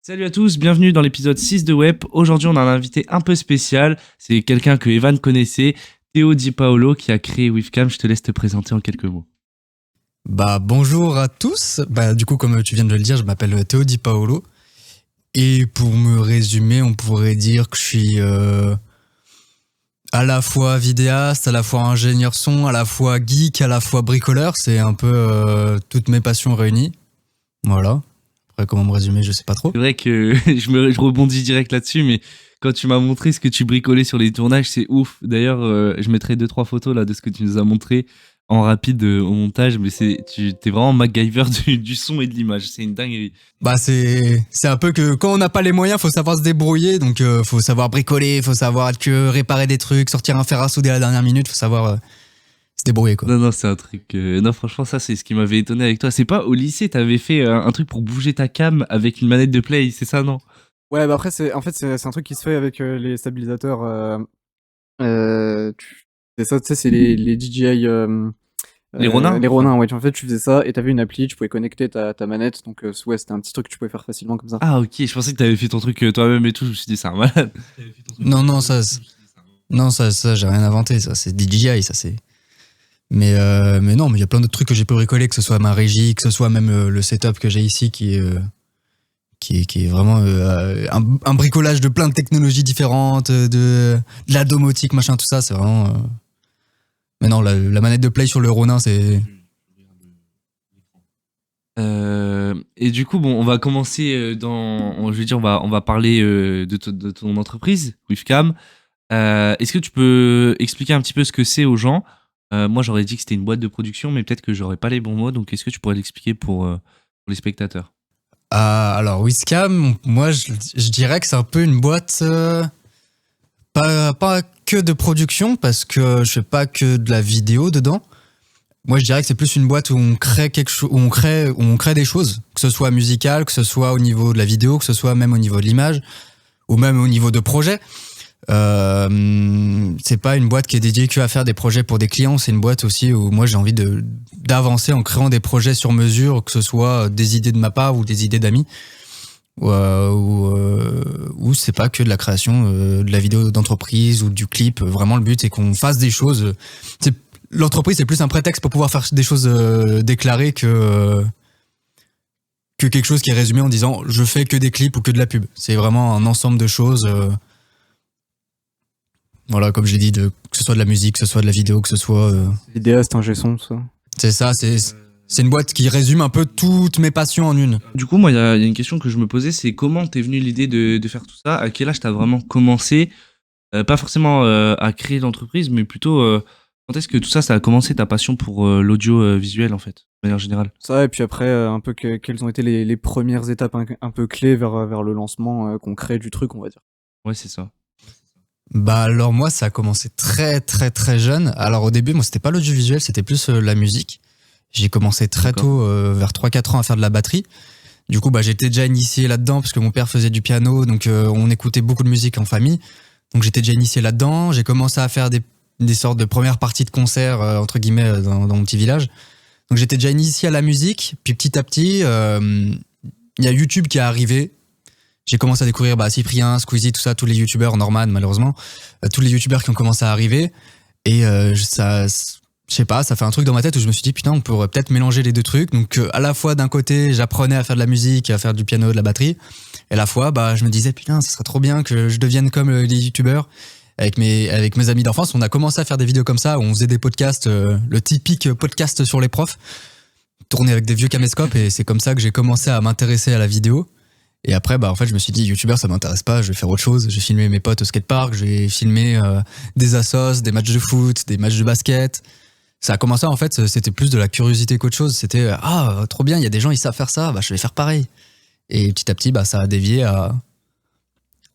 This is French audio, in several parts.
Salut à tous, bienvenue dans l'épisode 6 de Web. Aujourd'hui, on a un invité un peu spécial. C'est quelqu'un que Evan connaissait, Théo Di Paolo, qui a créé Wavecam. Je te laisse te présenter en quelques mots. Bonjour à tous. Du coup, comme tu viens de le dire, je m'appelle Théo Di Paolo. Et pour me résumer, on pourrait dire que je suis à la fois vidéaste, à la fois ingénieur son, à la fois geek, à la fois bricoleur. C'est un peu toutes mes passions réunies. Voilà. Après, comment me résumer, je sais pas trop. C'est vrai que je rebondis direct là-dessus, mais quand tu m'as montré ce que tu bricolais sur les tournages, c'est ouf. D'ailleurs, je mettrai 2-3 photos là de ce que tu nous as montré en rapide au montage, mais t'es vraiment MacGyver du son et de l'image. C'est une dinguerie. C'est un peu que quand on n'a pas les moyens, faut savoir se débrouiller. Donc, faut savoir bricoler, faut savoir réparer des trucs, sortir un fer à souder à la dernière minute, faut savoir se débrouiller, quoi. Non, c'est un truc. Non, franchement, ça, c'est ce qui m'avait étonné avec toi. C'est pas au lycée, t'avais fait un truc pour bouger ta cam avec une manette de play, c'est ça, non? Ouais, après, c'est un truc qui se fait avec les stabilisateurs. C'est ça, tu sais, c'est les DJI. Les Ronin? Les Ronin, ouais. En fait, tu faisais ça et t'avais une appli, tu pouvais connecter ta manette. Donc, ouais, c'était un petit truc que tu pouvais faire facilement comme ça. Ah, ok, je pensais que t'avais fait ton truc toi-même et tout. Je me suis dit, c'est un malade. Non, ça, j'ai rien inventé. Ça, c'est DJI, ça, c'est. Mais non, mais il y a plein d'autres trucs que j'ai pu bricoler, que ce soit ma régie, que ce soit même le setup que j'ai ici qui est vraiment un bricolage de plein de technologies différentes, de la domotique, machin, tout ça, c'est vraiment. Mais non, la manette de play sur le Ronin, c'est. Et du coup, bon, on va commencer je veux dire, on va parler de ton entreprise, Wavecam. Est-ce que tu peux expliquer un petit peu ce que c'est aux gens? Moi, j'aurais dit que c'était une boîte de production, mais peut-être que j'aurais pas les bons mots. Donc, est-ce que tu pourrais l'expliquer pour les spectateurs? Alors, Wavecam, moi, je dirais que c'est un peu une boîte. Pas que de production, parce que je fais pas que de la vidéo dedans. Moi, je dirais que c'est plus une boîte où on crée quelque chose, où on crée des choses, que ce soit musical, que ce soit au niveau de la vidéo, que ce soit même au niveau de l'image, ou même au niveau de projet. C'est pas une boîte qui est dédiée que à faire des projets pour des clients. C'est une boîte aussi où moi j'ai envie d'avancer en créant des projets sur mesure, que ce soit des idées de ma part ou des idées d'amis. Ou c'est pas que de la création de la vidéo d'entreprise ou du clip. Vraiment, le but c'est qu'on fasse des choses. L'entreprise c'est plus un prétexte pour pouvoir faire des choses déclarées que quelque chose qui est résumé en disant je fais que des clips ou que de la pub. C'est vraiment un ensemble de choses. Voilà, comme je l'ai dit, que ce soit de la musique, que ce soit de la vidéo, que ce soit. Vidéaste, ingé son, tout ça. C'est ça, c'est une boîte qui résume un peu toutes mes passions en une. Du coup, moi, il y a une question que je me posais, c'est comment t'es venue l'idée de faire tout ça? À quel âge t'as vraiment commencé? Pas forcément à créer l'entreprise, mais plutôt quand est-ce que tout ça a commencé, ta passion pour l'audiovisuel, en fait, de manière générale? Ça, et puis après, un peu quelles ont été les premières étapes un peu clés vers le lancement concret du truc, on va dire. Ouais, c'est ça. Alors moi, ça a commencé très très très jeune. Alors au début, moi, c'était pas l'audiovisuel, c'était plus la musique. J'ai commencé très tôt, vers 3-4 ans, à faire de la batterie. Du coup, j'étais déjà initié là-dedans parce que mon père faisait du piano, donc on écoutait beaucoup de musique en famille. Donc j'étais déjà initié là-dedans. J'ai commencé à faire des sortes de premières parties de concerts, entre guillemets, dans mon petit village. Donc j'étais déjà initié à la musique. Puis petit à petit, il y a YouTube qui est arrivé. J'ai commencé à découvrir Cyprien, Squeezie, tout ça, tous les youtubeurs, Norman malheureusement, tous les youtubeurs qui ont commencé à arriver. Et ça, je sais pas, ça fait un truc dans ma tête où je me suis dit putain, on pourrait peut-être mélanger les deux trucs. Donc à la fois d'un côté, j'apprenais à faire de la musique, à faire du piano, de la batterie. Et à la fois, je me disais putain, ça serait trop bien que je devienne comme les youtubeurs. Avec mes amis d'enfance, on a commencé à faire des vidéos comme ça où on faisait des podcasts, le typique podcast sur les profs, tourné avec des vieux caméscopes. Et c'est comme ça que j'ai commencé à m'intéresser à la vidéo. Et après, en fait, je me suis dit, youtubeur, ça m'intéresse pas, je vais faire autre chose. J'ai filmé mes potes au skatepark, j'ai filmé des assos, des matchs de foot, des matchs de basket. Ça a commencé, en fait, c'était plus de la curiosité qu'autre chose. C'était, trop bien, il y a des gens, ils savent faire ça, je vais faire pareil. Et petit à petit, ça a dévié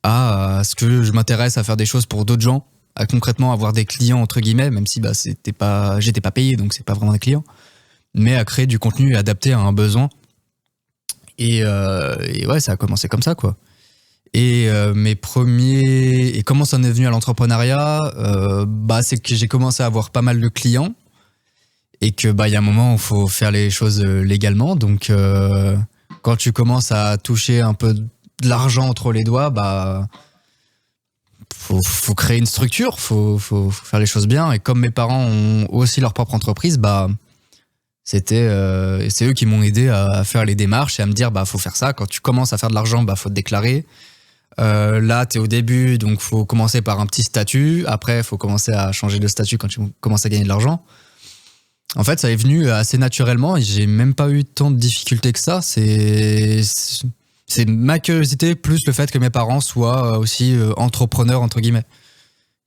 à ce que je m'intéresse à faire des choses pour d'autres gens, à concrètement avoir des clients, entre guillemets, même si j'étais pas payé, donc c'est pas vraiment des clients, mais à créer du contenu adapté à un besoin. Et ouais, ça a commencé comme ça, quoi. Et comment ça en est venu à l'entrepreneuriat? C'est que j'ai commencé à avoir pas mal de clients et que il y a un moment où il faut faire les choses légalement. Donc quand tu commences à toucher un peu de l'argent entre les doigts, bah faut créer une structure, faut faire les choses bien. Et comme mes parents ont aussi leur propre entreprise, bah c'est eux qui m'ont aidé à faire les démarches et à me dire bah faut faire ça. Quand tu commences à faire de l'argent, bah faut te déclarer. Là t'es au début, donc faut commencer par un petit statut. Après faut commencer à changer de statut quand tu commences à gagner de l'argent. En fait, ça est venu assez naturellement et j'ai même pas eu tant de difficultés que ça. C'est ma curiosité plus le fait que mes parents soient aussi entrepreneurs entre guillemets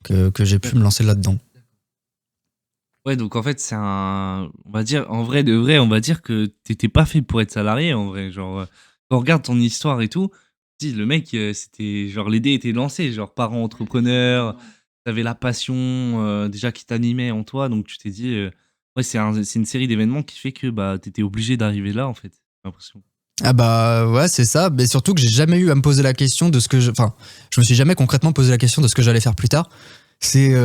que j'ai pu me lancer là-dedans. Ouais, donc en fait, on va dire, en vrai de vrai, on va dire que t'étais pas fait pour être salarié, en vrai. Genre, quand on regarde ton histoire et tout, si le mec, c'était, genre, l'idée était lancée, genre, parent entrepreneur, t'avais la passion, déjà qui t'animait en toi, donc tu t'es dit, ouais, c'est une série d'événements qui fait que, bah, t'étais obligé d'arriver là, en fait, j'ai l'impression. Ah bah ouais, c'est ça. Mais surtout que j'ai jamais eu à me poser la question de ce que enfin, je me suis jamais concrètement posé la question de ce que j'allais faire plus tard. C'est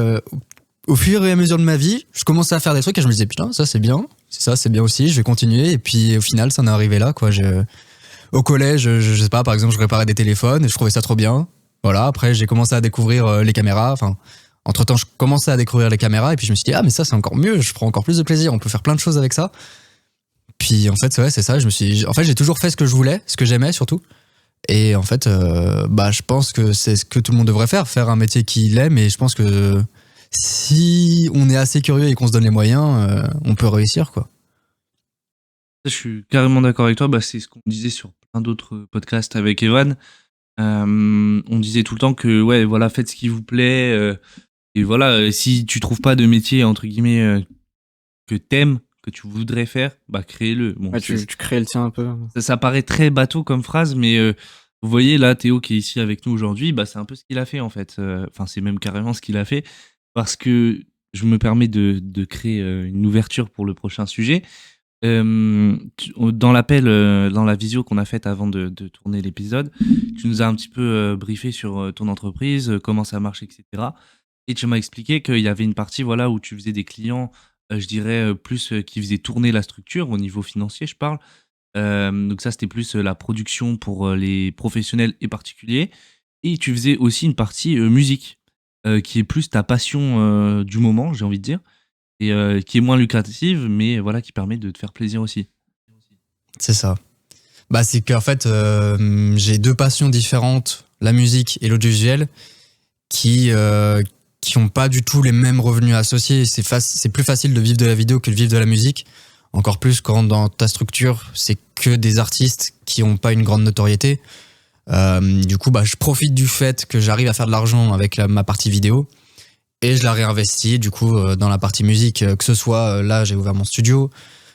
au fur et à mesure de ma vie, je commençais à faire des trucs et je me disais putain, ça c'est bien, c'est bien aussi, je vais continuer. Et puis au final, ça en est arrivé là, quoi. Au collège, je sais pas, par exemple, je réparais des téléphones et je trouvais ça trop bien. Voilà. Après, j'ai commencé à découvrir les caméras. Enfin, entre temps, je commençais à découvrir les caméras et puis je me suis dit ah mais ça c'est encore mieux, je prends encore plus de plaisir, on peut faire plein de choses avec ça. Puis en fait, ouais, c'est ça. En fait, j'ai toujours fait ce que je voulais, ce que j'aimais surtout. Et en fait, bah, je pense que c'est ce que tout le monde devrait faire un métier qu'il aime. Et je pense que si on est assez curieux et qu'on se donne les moyens, on peut réussir, quoi. Je suis carrément d'accord avec toi. Bah, c'est ce qu'on disait sur plein d'autres podcasts avec Evan. On disait tout le temps que, ouais, voilà, faites ce qui vous plaît. Et voilà, si tu trouves pas de métier, entre guillemets, que t'aimes, que tu voudrais faire, bah crée-le. Bon, Ouais, tu crées le tien un peu. ça paraît très bateau comme phrase, mais vous voyez là, Théo qui est ici avec nous aujourd'hui, bah c'est un peu ce qu'il a fait en fait. Enfin, c'est même carrément ce qu'il a fait, parce que je me permets de créer une ouverture pour le prochain sujet. Dans l'appel, dans la visio qu'on a faite avant de tourner l'épisode, tu nous as un petit peu briefé sur ton entreprise, comment ça marche, etc. Et tu m'as expliqué qu'il y avait une partie voilà, où tu faisais des clients, je dirais plus qui faisaient tourner la structure au niveau financier, je parle. Donc ça, c'était plus la production pour les professionnels et particuliers. Et tu faisais aussi une partie musique, qui est plus ta passion du moment, j'ai envie de dire, et qui est moins lucrative, mais voilà, qui permet de te faire plaisir aussi. C'est ça. Bah, c'est qu'en fait, j'ai deux passions différentes, la musique et l'audiovisuel, qui ont pas du tout les mêmes revenus associés. C'est plus facile de vivre de la vidéo que de vivre de la musique. Encore plus quand dans ta structure, c'est que des artistes qui ont pas une grande notoriété. Du coup, bah, je profite du fait que j'arrive à faire de l'argent avec ma partie vidéo et je la réinvestis du coup dans la partie musique. Que ce soit, là, j'ai ouvert mon studio,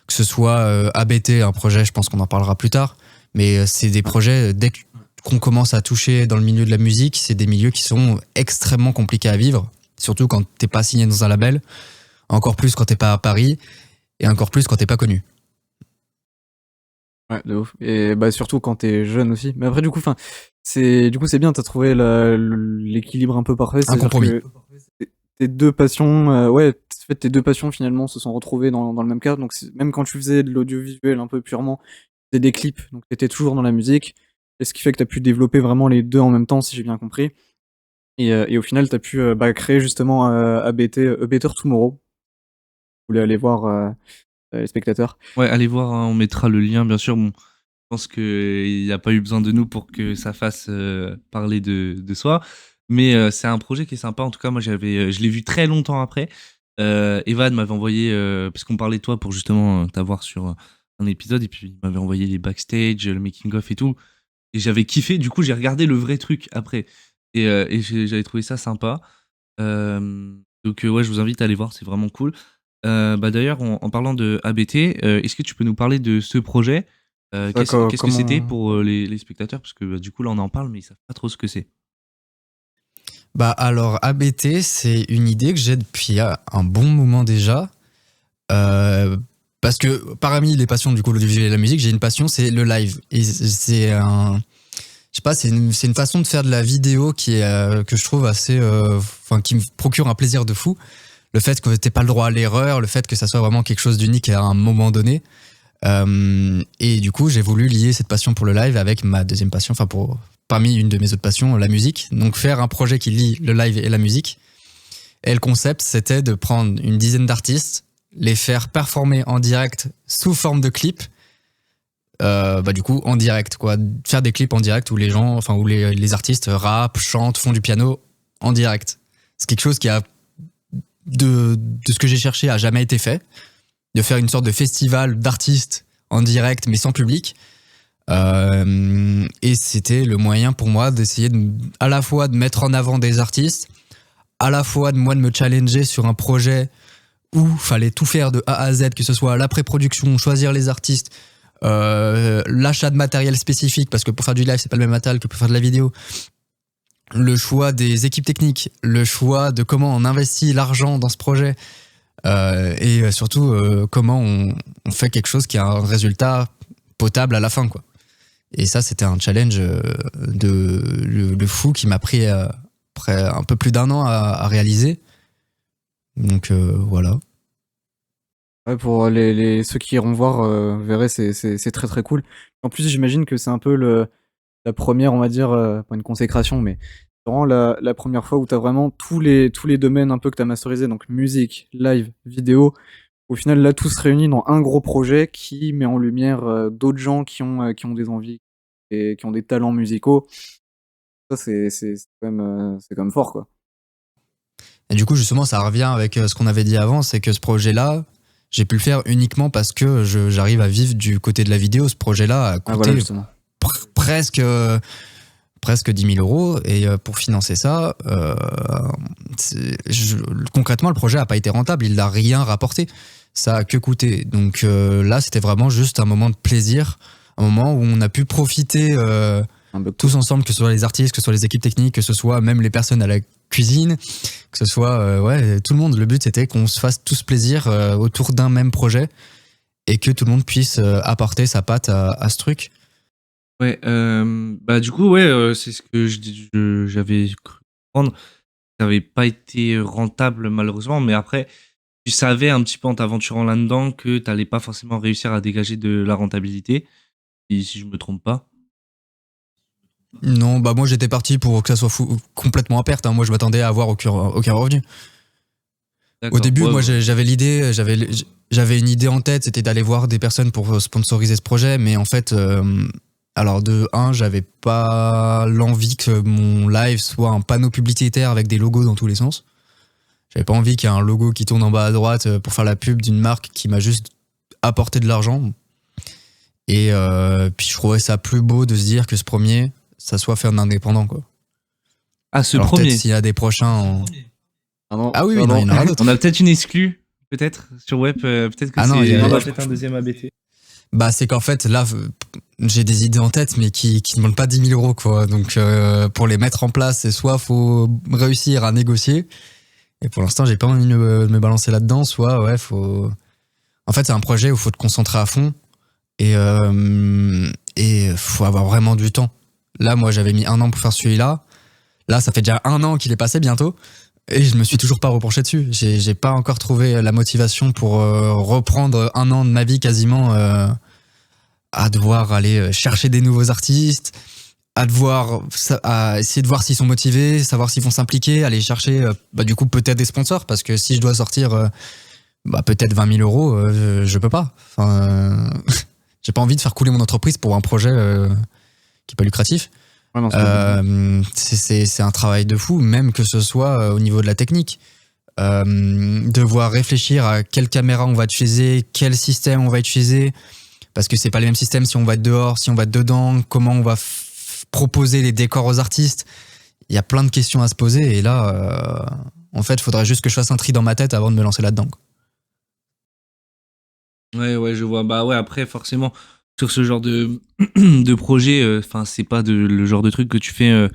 que ce soit ABT, un projet, je pense qu'on en parlera plus tard. Mais c'est des projets, dès qu'on commence à toucher dans le milieu de la musique, c'est des milieux qui sont extrêmement compliqués à vivre. Surtout quand t'es pas signé dans un label, encore plus quand t'es pas à Paris, et encore plus quand t'es pas connu. Ouais, de ouf. Et bah surtout quand t'es jeune aussi. Mais après du coup, c'est bien, t'as trouvé l'équilibre un peu parfait. Un compromis. Que tes deux passions, ouais, en fait, tes deux passions finalement se sont retrouvées dans le même cadre. Donc même quand tu faisais de l'audiovisuel un peu purement, tu faisais des clips, donc t'étais toujours dans la musique. Et ce qui fait que t'as pu développer vraiment les deux en même temps, si j'ai bien compris. Et au final, t'as pu créer justement ABT, A Better Tomorrow. Vous voulez aller voir les spectateurs. Ouais, allez voir, hein, on mettra le lien, bien sûr. Bon, je pense qu'il n'y a pas eu besoin de nous pour que ça fasse parler de soi. Mais c'est un projet qui est sympa. En tout cas, moi, je l'ai vu très longtemps après. Evan m'avait envoyé, parce qu'on parlait de toi pour justement t'avoir sur un épisode, et puis il m'avait envoyé les backstage, le making-of et tout. Et j'avais kiffé, du coup, j'ai regardé le vrai truc après. Et j'avais trouvé ça sympa. Donc, ouais, je vous invite à aller voir, c'est vraiment cool. Bah d'ailleurs, en parlant de ABT, est-ce que tu peux nous parler de ce projet? Qu'est-ce que c'était pour les spectateurs? Parce que bah, du coup, là, on en parle, mais ils savent pas trop ce que c'est. Bah alors, ABT, c'est une idée que j'ai depuis un bon moment déjà. Parce que parmi les passions, du coup, l'audiovisuel et la musique, j'ai une passion, c'est le live. Et c'est je sais pas, c'est une façon de faire de la vidéo que je trouve assez, qui me procure un plaisir de fou. Le fait que t'aies pas le droit à l'erreur, le fait que ça soit vraiment quelque chose d'unique à un moment donné. Et du coup, j'ai voulu lier cette passion pour le live avec ma deuxième passion, pour parmi une de mes autres passions, la musique. Donc faire un projet qui lie le live et la musique. Et le concept, c'était de prendre une dizaine d'artistes, les faire performer en direct sous forme de clip. Du coup, en direct, quoi. Faire des clips en direct où les gens, enfin, où les artistes rappent, chantent, font du piano en direct. C'est quelque chose qui a, de ce que j'ai cherché, a jamais été fait. De faire une sorte de festival d'artistes en direct, mais sans public. Et c'était le moyen pour moi d'essayer à la fois de mettre en avant des artistes, à la fois de me challenger sur un projet où fallait tout faire de A à Z, que ce soit la pré-production, choisir les artistes, l'achat de matériel spécifique, parce que pour faire du live, c'est pas le même matériel que pour faire de la vidéo. Le choix des équipes techniques, le choix de comment on investit l'argent dans ce projet, et surtout comment on fait quelque chose qui a un résultat potable à la fin, quoi. Et ça, c'était un challenge de fou qui m'a pris un peu plus d'1 an à réaliser. Donc voilà. Ouais, pour ceux qui iront voir, verraient, c'est très très cool. En plus, j'imagine que c'est un peu la première, on va dire, pas une consécration, mais c'est vraiment la première fois où tu as vraiment tous les domaines un peu que tu as masterisé, donc musique, live, vidéo. Au final, là, tout se réunit dans un gros projet qui met en lumière d'autres gens qui ont des envies et qui ont des talents musicaux. Ça, c'est quand même fort, quoi. Et du coup, justement, ça revient avec ce qu'on avait dit avant, c'est que ce projet-là, j'ai pu le faire uniquement parce que j'arrive à vivre du côté de la vidéo. Ce projet-là a coûté presque 10 000 euros. Et pour financer ça, concrètement, le projet n'a pas été rentable. Il n'a rien rapporté. Ça a que coûté. Donc là, c'était vraiment juste un moment de plaisir, un moment où on a pu profiter tous ensemble, que ce soit les artistes, que ce soit les équipes techniques, que ce soit même les personnes à la cuisine, que ce soit tout le monde. Le but, c'était qu'on se fasse tous plaisir autour d'un même projet et que tout le monde puisse apporter sa patte à ce truc. Ouais, du coup, ouais, c'est ce que j'avais cru comprendre. Ça n'avait pas été rentable, malheureusement, mais après, tu savais un petit peu en t'aventurant là-dedans que tu n'allais pas forcément réussir à dégager de la rentabilité, si je me trompe pas. Non, moi j'étais parti pour que ça soit complètement à perte. Moi je m'attendais à avoir aucun revenu. Au début, moi j'avais l'idée, j'avais une idée en tête, c'était d'aller voir des personnes pour sponsoriser ce projet, mais en fait, alors de 1, j'avais pas l'envie que mon live soit un panneau publicitaire avec des logos dans tous les sens. J'avais pas envie qu'il y ait un logo qui tourne en bas à droite pour faire la pub d'une marque qui m'a juste apporté de l'argent. Et puis je trouvais ça plus beau de se dire que ce premier, ça soit fait en indépendant, quoi. Ah, ce alors premier. Peut-être s'il y a des prochains. Ah oui, non, il y en aura d'autres. On a peut-être une exclue, peut-être, sur web. Peut-être que il y a peut-être un deuxième ABT. C'est qu'en fait, là, j'ai des idées en tête, mais qui ne demandent pas 10 000 euros, quoi. Donc, pour les mettre en place, c'est soit faut réussir à négocier, et pour l'instant, j'ai pas envie de me balancer là-dedans, soit, faut. En fait, c'est un projet où il faut te concentrer à fond, et faut avoir vraiment du temps. Là, moi, j'avais mis 1 an pour faire celui-là. Là, ça fait déjà 1 an qu'il est passé bientôt. Et je me suis toujours pas repenché dessus. J'ai pas encore trouvé la motivation pour reprendre 1 an de ma vie quasiment à devoir aller chercher des nouveaux artistes, à essayer de voir s'ils sont motivés, savoir s'ils vont s'impliquer, aller chercher du coup peut-être des sponsors, parce que si je dois sortir peut-être 20 000 euros, je peux pas. Enfin, j'ai pas envie de faire couler mon entreprise pour un projet qui est pas lucratif. Ouais, non, c'est un travail de fou, même que ce soit au niveau de la technique. Devoir réfléchir à quelle caméra on va utiliser, quel système on va utiliser, parce que c'est pas les mêmes systèmes si on va être dehors, si on va être dedans, comment on va proposer les décors aux artistes. Il y a plein de questions à se poser, et là, en fait, il faudrait juste que je fasse un tri dans ma tête avant de me lancer là-dedans. Ouais, je vois. Après, forcément, sur ce genre de projet, c'est pas le genre de truc que tu fais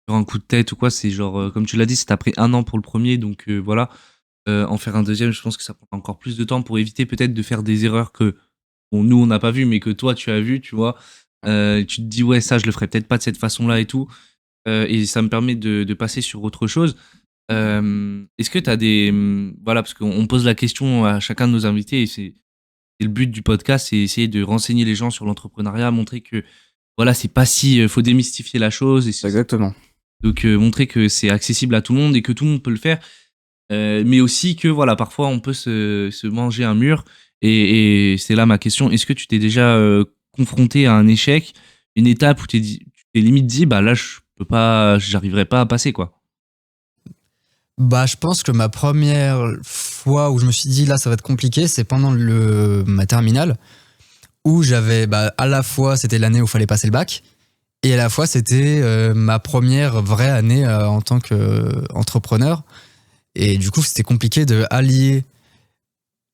sur un coup de tête ou quoi. C'est genre, comme tu l'as dit, c'est après 1 an pour le premier, donc voilà. En faire un deuxième, je pense que ça prend encore plus de temps pour éviter peut-être de faire des erreurs que nous, on n'a pas vu, mais que toi, tu as vu, tu vois. Tu te dis, ouais, ça, je le ferais peut-être pas de cette façon-là et tout. Et ça me permet de passer sur autre chose. Est-ce que tu as parce qu'on pose la question à chacun de nos invités, et c'est le but du podcast, c'est essayer de renseigner les gens sur l'entrepreneuriat, montrer que voilà, c'est pas si, faut démystifier la chose. Exactement. Donc montrer que c'est accessible à tout le monde et que tout le monde peut le faire. Mais aussi que voilà, parfois on peut se manger un mur. Et c'est là ma question. Est-ce que tu t'es déjà confronté à un échec, une étape où tu t'es limite dit, bah là, j'arriverai pas à passer, quoi? Bah, je pense que ma première fois où je me suis dit là ça va être compliqué, c'est pendant ma terminale où j'avais à la fois c'était l'année où il fallait passer le bac et à la fois c'était ma première vraie année en tant qu'entrepreneur. Et du coup, c'était compliqué de allier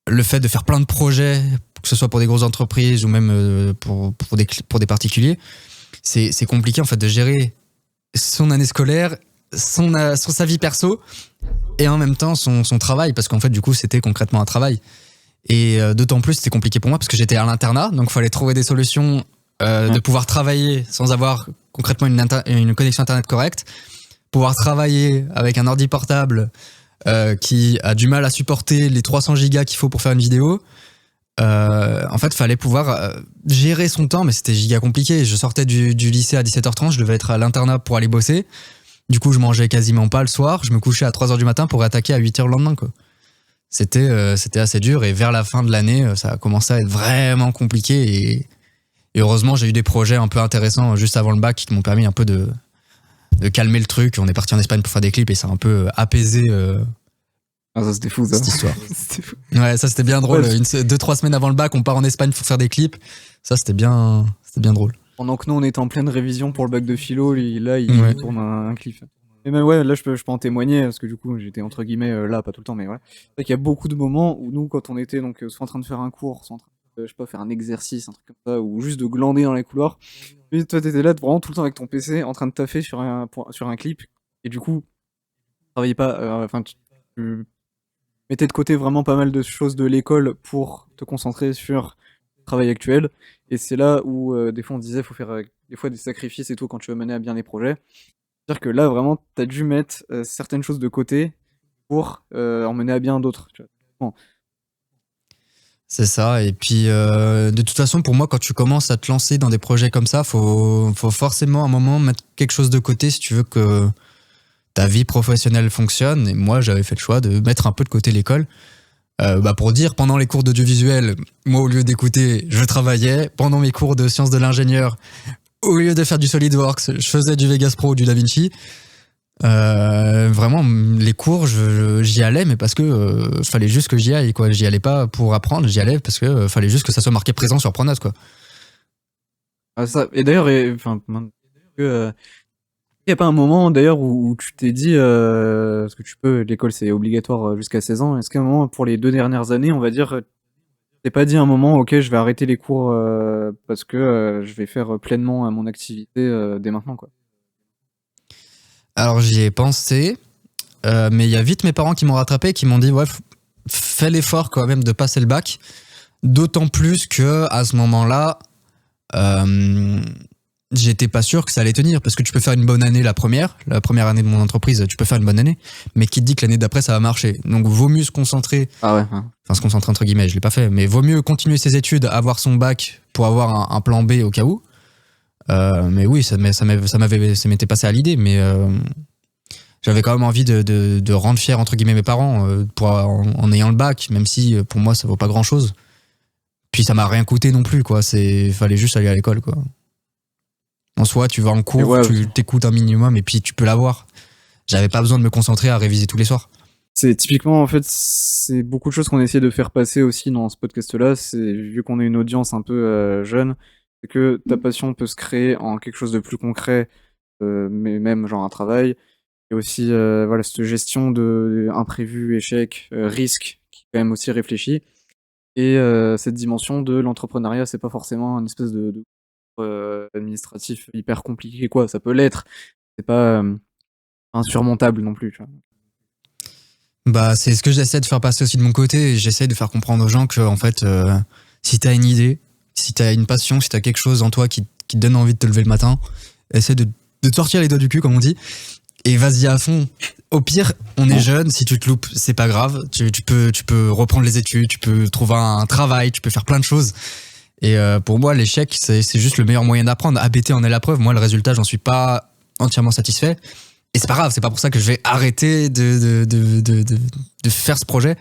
le fait de faire plein de projets, que ce soit pour des grosses entreprises ou même pour des particuliers. C'est compliqué en fait de gérer son année scolaire, sa vie perso et en même temps son travail, parce qu'en fait du coup c'était concrètement un travail. Et d'autant plus c'était compliqué pour moi parce que j'étais à l'internat, donc il fallait trouver des solutions de pouvoir travailler sans avoir concrètement une connexion internet correcte, pouvoir travailler avec un ordi portable qui a du mal à supporter les 300 gigas qu'il faut pour faire une vidéo. En fait, fallait pouvoir gérer son temps, mais c'était giga compliqué. Je sortais du lycée à 17h30, je devais être à l'internat pour aller bosser. Du coup, je mangeais quasiment pas le soir. Je me couchais à 3h du matin pour attaquer à 8h le lendemain, quoi. C'était assez dur. Et vers la fin de l'année, ça a commencé à être vraiment compliqué. Et heureusement, j'ai eu des projets un peu intéressants juste avant le bac qui m'ont permis un peu de calmer le truc. On est parti en Espagne pour faire des clips et ça a un peu apaisé ça c'était fou, ça. Cette histoire. C'était fou. Ouais, ça c'était bien drôle. 2-3 semaines avant le bac, on part en Espagne pour faire des clips. Ça c'était bien drôle. Pendant que nous on était en pleine révision pour le bac de philo, il tourne un clip. Et même là je peux en témoigner parce que du coup j'étais entre guillemets là, pas tout le temps, mais ouais. C'est vrai qu'il y a beaucoup de moments où nous quand on était donc soit en train de faire un cours, soit en train de, je sais pas, faire un exercice, un truc comme ça, ou juste de glander dans les couloirs. Et toi t'étais là vraiment tout le temps avec ton PC en train de taffer sur un clip, et du coup tu travaillais pas, tu mettais de côté vraiment pas mal de choses de l'école pour te concentrer sur le travail actuel. Et c'est là où des fois on disait faut faire des fois des sacrifices et tout quand tu veux mener à bien les projets. C'est-à-dire que là vraiment t'as dû mettre certaines choses de côté pour en mener à bien d'autres. Tu vois. Bon. C'est ça. Et puis de toute façon, pour moi, quand tu commences à te lancer dans des projets comme ça, faut forcément à un moment mettre quelque chose de côté si tu veux que ta vie professionnelle fonctionne. Et moi, j'avais fait le choix de mettre un peu de côté l'école. Pour dire, pendant les cours d'audiovisuel, moi, au lieu d'écouter, je travaillais. Pendant mes cours de sciences de l'ingénieur, au lieu de faire du SolidWorks, je faisais du Vegas Pro ou du DaVinci. Vraiment, les cours, j'y allais, mais parce que fallait juste que j'y aille, quoi. J'y allais pas pour apprendre, j'y allais parce que fallait juste que ça soit marqué présent sur Pronote, quoi. Ah, ça. Et d'ailleurs, il n'y a pas un moment d'ailleurs où tu t'es dit, parce que l'école c'est obligatoire jusqu'à 16 ans, est-ce qu'à un moment, pour les 2 dernières années, on va dire, t'es pas dit un moment, ok, je vais arrêter les cours parce que je vais faire pleinement mon activité dès maintenant, quoi. Alors j'y ai pensé, mais il y a vite mes parents qui m'ont rattrapé, qui m'ont dit, ouais, fais l'effort quand même de passer le bac, d'autant plus que à ce moment-là, j'étais pas sûr que ça allait tenir, parce que tu peux faire une bonne année la première année de mon entreprise, tu peux faire une bonne année, mais qui te dit que l'année d'après ça va marcher. Donc vaut mieux se concentrer. Ah ouais. Enfin, se concentrer entre guillemets, je l'ai pas fait, mais vaut mieux continuer ses études, avoir son bac pour avoir un plan B au cas où. Mais oui, ça m'était passé à l'idée, mais j'avais quand même envie de rendre fier entre guillemets mes parents en ayant le bac, même si pour moi ça vaut pas grand chose. Puis ça m'a rien coûté non plus, quoi. Fallait juste aller à l'école, quoi. En soi, tu vas en cours, tu t'écoutes un minimum et puis tu peux l'avoir. J'avais pas besoin de me concentrer à réviser tous les soirs. C'est typiquement, en fait, c'est beaucoup de choses qu'on essaie de faire passer aussi dans ce podcast-là. C'est vu qu'on a une audience un peu jeune, c'est que ta passion peut se créer en quelque chose de plus concret, mais même genre un travail. Et aussi, voilà, cette gestion de imprévu, échec, risque, qui est quand même aussi réfléchi. Et cette dimension de l'entrepreneuriat, c'est pas forcément une espèce de administratif hyper compliqué, quoi. Ça peut l'être, c'est pas insurmontable non plus, tu vois. C'est ce que j'essaie de faire passer aussi de mon côté. J'essaie de faire comprendre aux gens que, en fait, si t'as une idée, si t'as une passion, si t'as quelque chose en toi qui te donne envie de te lever le matin, essaie de te sortir les doigts du cul, comme on dit, et vas-y à fond. Au pire, on est jeune, si tu te loupes, c'est pas grave. Tu peux reprendre les études, tu peux trouver un travail, tu peux faire plein de choses. Et pour moi, l'échec, c'est juste le meilleur moyen d'apprendre. ABT en est la preuve. Moi, le résultat, j'en suis pas entièrement satisfait. Et c'est pas grave, c'est pas pour ça que je vais arrêter de faire ce projet.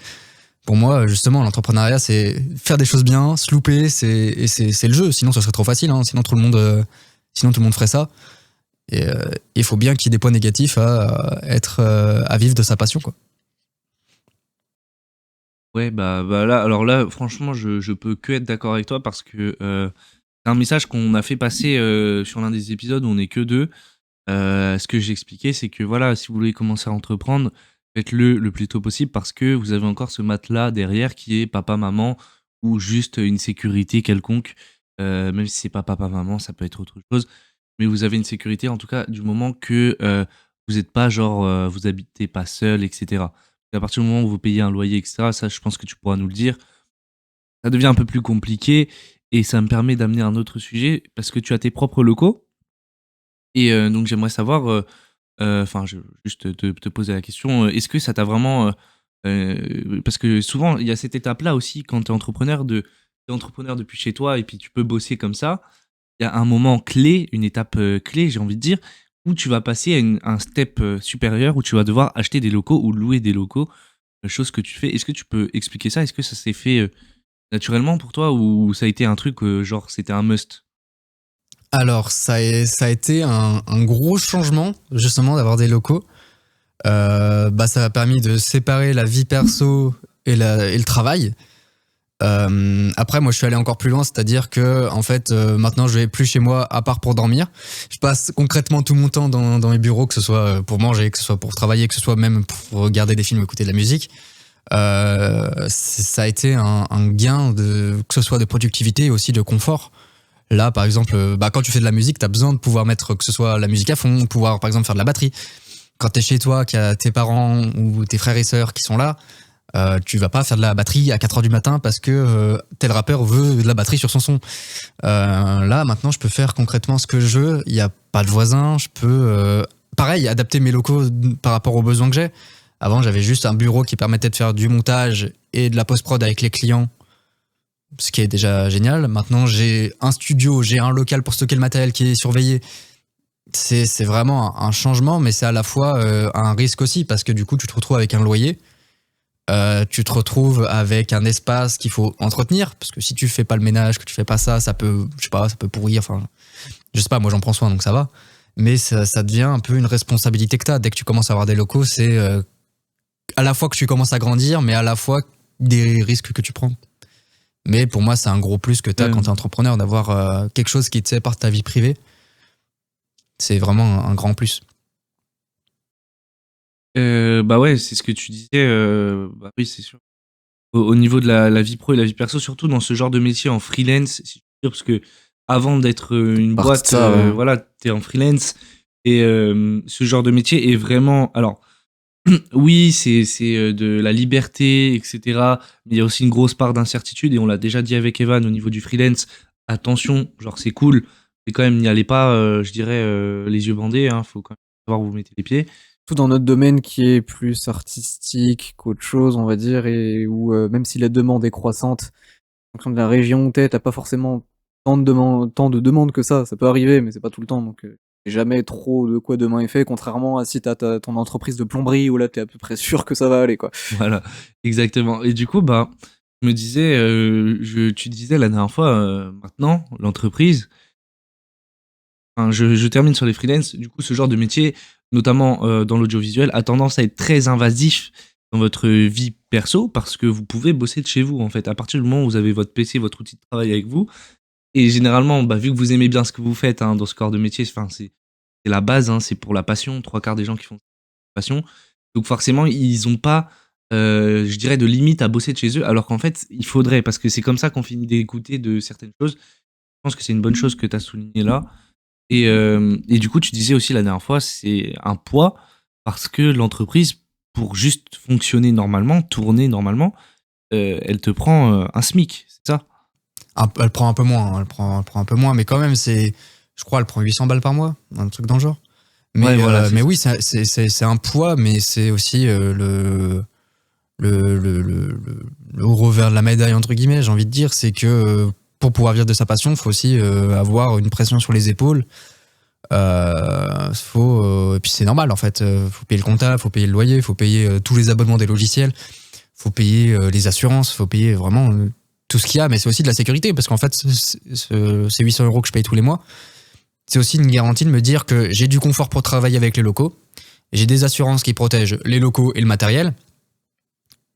Pour moi, justement, l'entrepreneuriat, c'est faire des choses bien, se louper, c'est le jeu. Sinon, ce serait trop facile. Hein. Sinon, tout le monde ferait ça. Et il faut bien qu'il y ait des points négatifs à vivre de sa passion, quoi. Ouais, bah là, alors là, franchement, je peux que être d'accord avec toi parce que c'est un message qu'on a fait passer sur l'un des épisodes où on est que deux. Ce que j'expliquais, c'est que voilà, si vous voulez commencer à entreprendre, faites-le le plus tôt possible parce que vous avez encore ce matelas derrière qui est papa, maman ou juste une sécurité quelconque. Même si c'est pas papa, maman, ça peut être autre chose. Mais vous avez une sécurité en tout cas du moment que vous n'êtes pas genre, vous habitez pas seul, etc. À partir du moment où vous payez un loyer, etc., ça, je pense que tu pourras nous le dire, ça devient un peu plus compliqué et ça me permet d'amener un autre sujet parce que tu as tes propres locaux. Et donc j'aimerais savoir, enfin, juste te poser la question, est-ce que ça t'a vraiment, parce que souvent, il y a cette étape-là aussi quand tu es entrepreneur, t'es entrepreneur depuis chez toi et puis tu peux bosser comme ça. Il y a un moment clé, une étape clé, j'ai envie de dire, où tu vas passer à un step supérieur, où tu vas devoir acheter des locaux ou louer des locaux, chose que tu fais. Est-ce que tu peux expliquer ça? Est-ce que ça s'est fait naturellement pour toi ou ça a été un truc, genre c'était un must? Alors, ça a été un gros changement, justement, d'avoir des locaux. Ça m'a permis de séparer la vie perso et le travail. Après, moi, je suis allé encore plus loin, c'est-à-dire que, en fait, maintenant, je vais plus chez moi à part pour dormir. Je passe concrètement tout mon temps dans mes bureaux, que ce soit pour manger, que ce soit pour travailler, que ce soit même pour regarder des films, écouter de la musique. Ça a été un gain que ce soit de productivité et aussi de confort. Là, par exemple, quand tu fais de la musique, t'as besoin de pouvoir mettre que ce soit la musique à fond, pouvoir, par exemple, faire de la batterie. Quand t'es chez toi, qu'il y a tes parents ou tes frères et sœurs qui sont là, tu vas pas faire de la batterie à 4h du matin parce que tel rappeur veut de la batterie sur son son. Là, maintenant, je peux faire concrètement ce que je veux. Il n'y a pas de voisins. Je peux, pareil, adapter mes locaux par rapport aux besoins que j'ai. Avant, j'avais juste un bureau qui permettait de faire du montage et de la post-prod avec les clients, ce qui est déjà génial. Maintenant, j'ai un studio, j'ai un local pour stocker le matériel qui est surveillé. C'est vraiment un changement, mais c'est à la fois un risque aussi, parce que du coup, tu te retrouves avec un loyer. Tu te retrouves avec un espace qu'il faut entretenir, parce que si tu fais pas le ménage, que tu fais pas ça, ça peut, je sais pas, ça peut pourrir. Enfin, je sais pas, moi j'en prends soin, donc ça va. Mais ça devient un peu une responsabilité que t'as. Dès que tu commences à avoir des locaux, c'est à la fois que tu commences à grandir, mais à la fois des risques que tu prends. Mais pour moi, c'est un gros plus que t'as quand t'es entrepreneur, d'avoir quelque chose qui te sépare de ta vie privée. C'est vraiment un grand plus. Bah ouais, c'est ce que tu disais. Bah oui, c'est sûr. Au niveau de la vie pro et la vie perso, surtout dans ce genre de métier en freelance, si je peux dire, parce que avant d'être une boîte, ça, ouais. voilà, t'es en freelance et ce genre de métier est vraiment. Alors, oui, c'est de la liberté, etc. Mais il y a aussi une grosse part d'incertitude et on l'a déjà dit avec Evan au niveau du freelance. Attention, genre c'est cool, mais quand même n'y allez pas, je dirais, les yeux bandés. Hein, faut quand même savoir où vous mettez les pieds. Tout dans notre domaine qui est plus artistique qu'autre chose, on va dire, et où même si la demande est croissante, en fonction de la région où t'as pas forcément tant de demandes que ça peut arriver, mais c'est pas tout le temps, donc jamais trop de quoi demain est fait, contrairement à si t'as ton entreprise de plomberie où là t'es à peu près sûr que ça va aller, quoi. Voilà, exactement. Et du coup, bah, je me disais, tu disais la dernière fois, maintenant, l'entreprise, enfin, je termine sur les freelances, du coup, ce genre de métier, notamment dans l'audiovisuel, a tendance à être très invasif dans votre vie perso parce que vous pouvez bosser de chez vous, en fait. À partir du moment où vous avez votre PC, votre outil de travail avec vous, et généralement, bah, vu que vous aimez bien ce que vous faites dans ce corps de métier, enfin, c'est la base, hein, c'est pour la passion, 3/4 des gens qui font passion. Donc forcément, ils ont pas, je dirais, de limite à bosser de chez eux, alors qu'en fait, il faudrait, parce que c'est comme ça qu'on finit d'écouter de certaines choses. Je pense que c'est une bonne chose que tu as souligné là. Et du coup, tu disais aussi la dernière fois, c'est un poids, parce que l'entreprise, pour juste fonctionner normalement, tourner normalement, elle te prend un SMIC, c'est ça? Elle prend un peu moins, hein, elle prend un peu moins, mais quand même, je crois, elle prend 800 balles par mois, un truc dans le genre. Mais, Ouais, voilà, mais oui, c'est un poids, mais c'est aussi le revers de la médaille, entre guillemets, j'ai envie de dire, c'est que pour pouvoir vivre de sa passion, il faut aussi avoir une pression sur les épaules. Et puis c'est normal en fait. Faut payer le comptable, faut payer le loyer, faut payer tous les abonnements des logiciels, faut payer les assurances, faut payer vraiment tout ce qu'il y a. Mais c'est aussi de la sécurité parce qu'en fait, ces 800 € que je paye tous les mois, c'est aussi une garantie de me dire que j'ai du confort pour travailler avec les locaux, j'ai des assurances qui protègent les locaux et le matériel.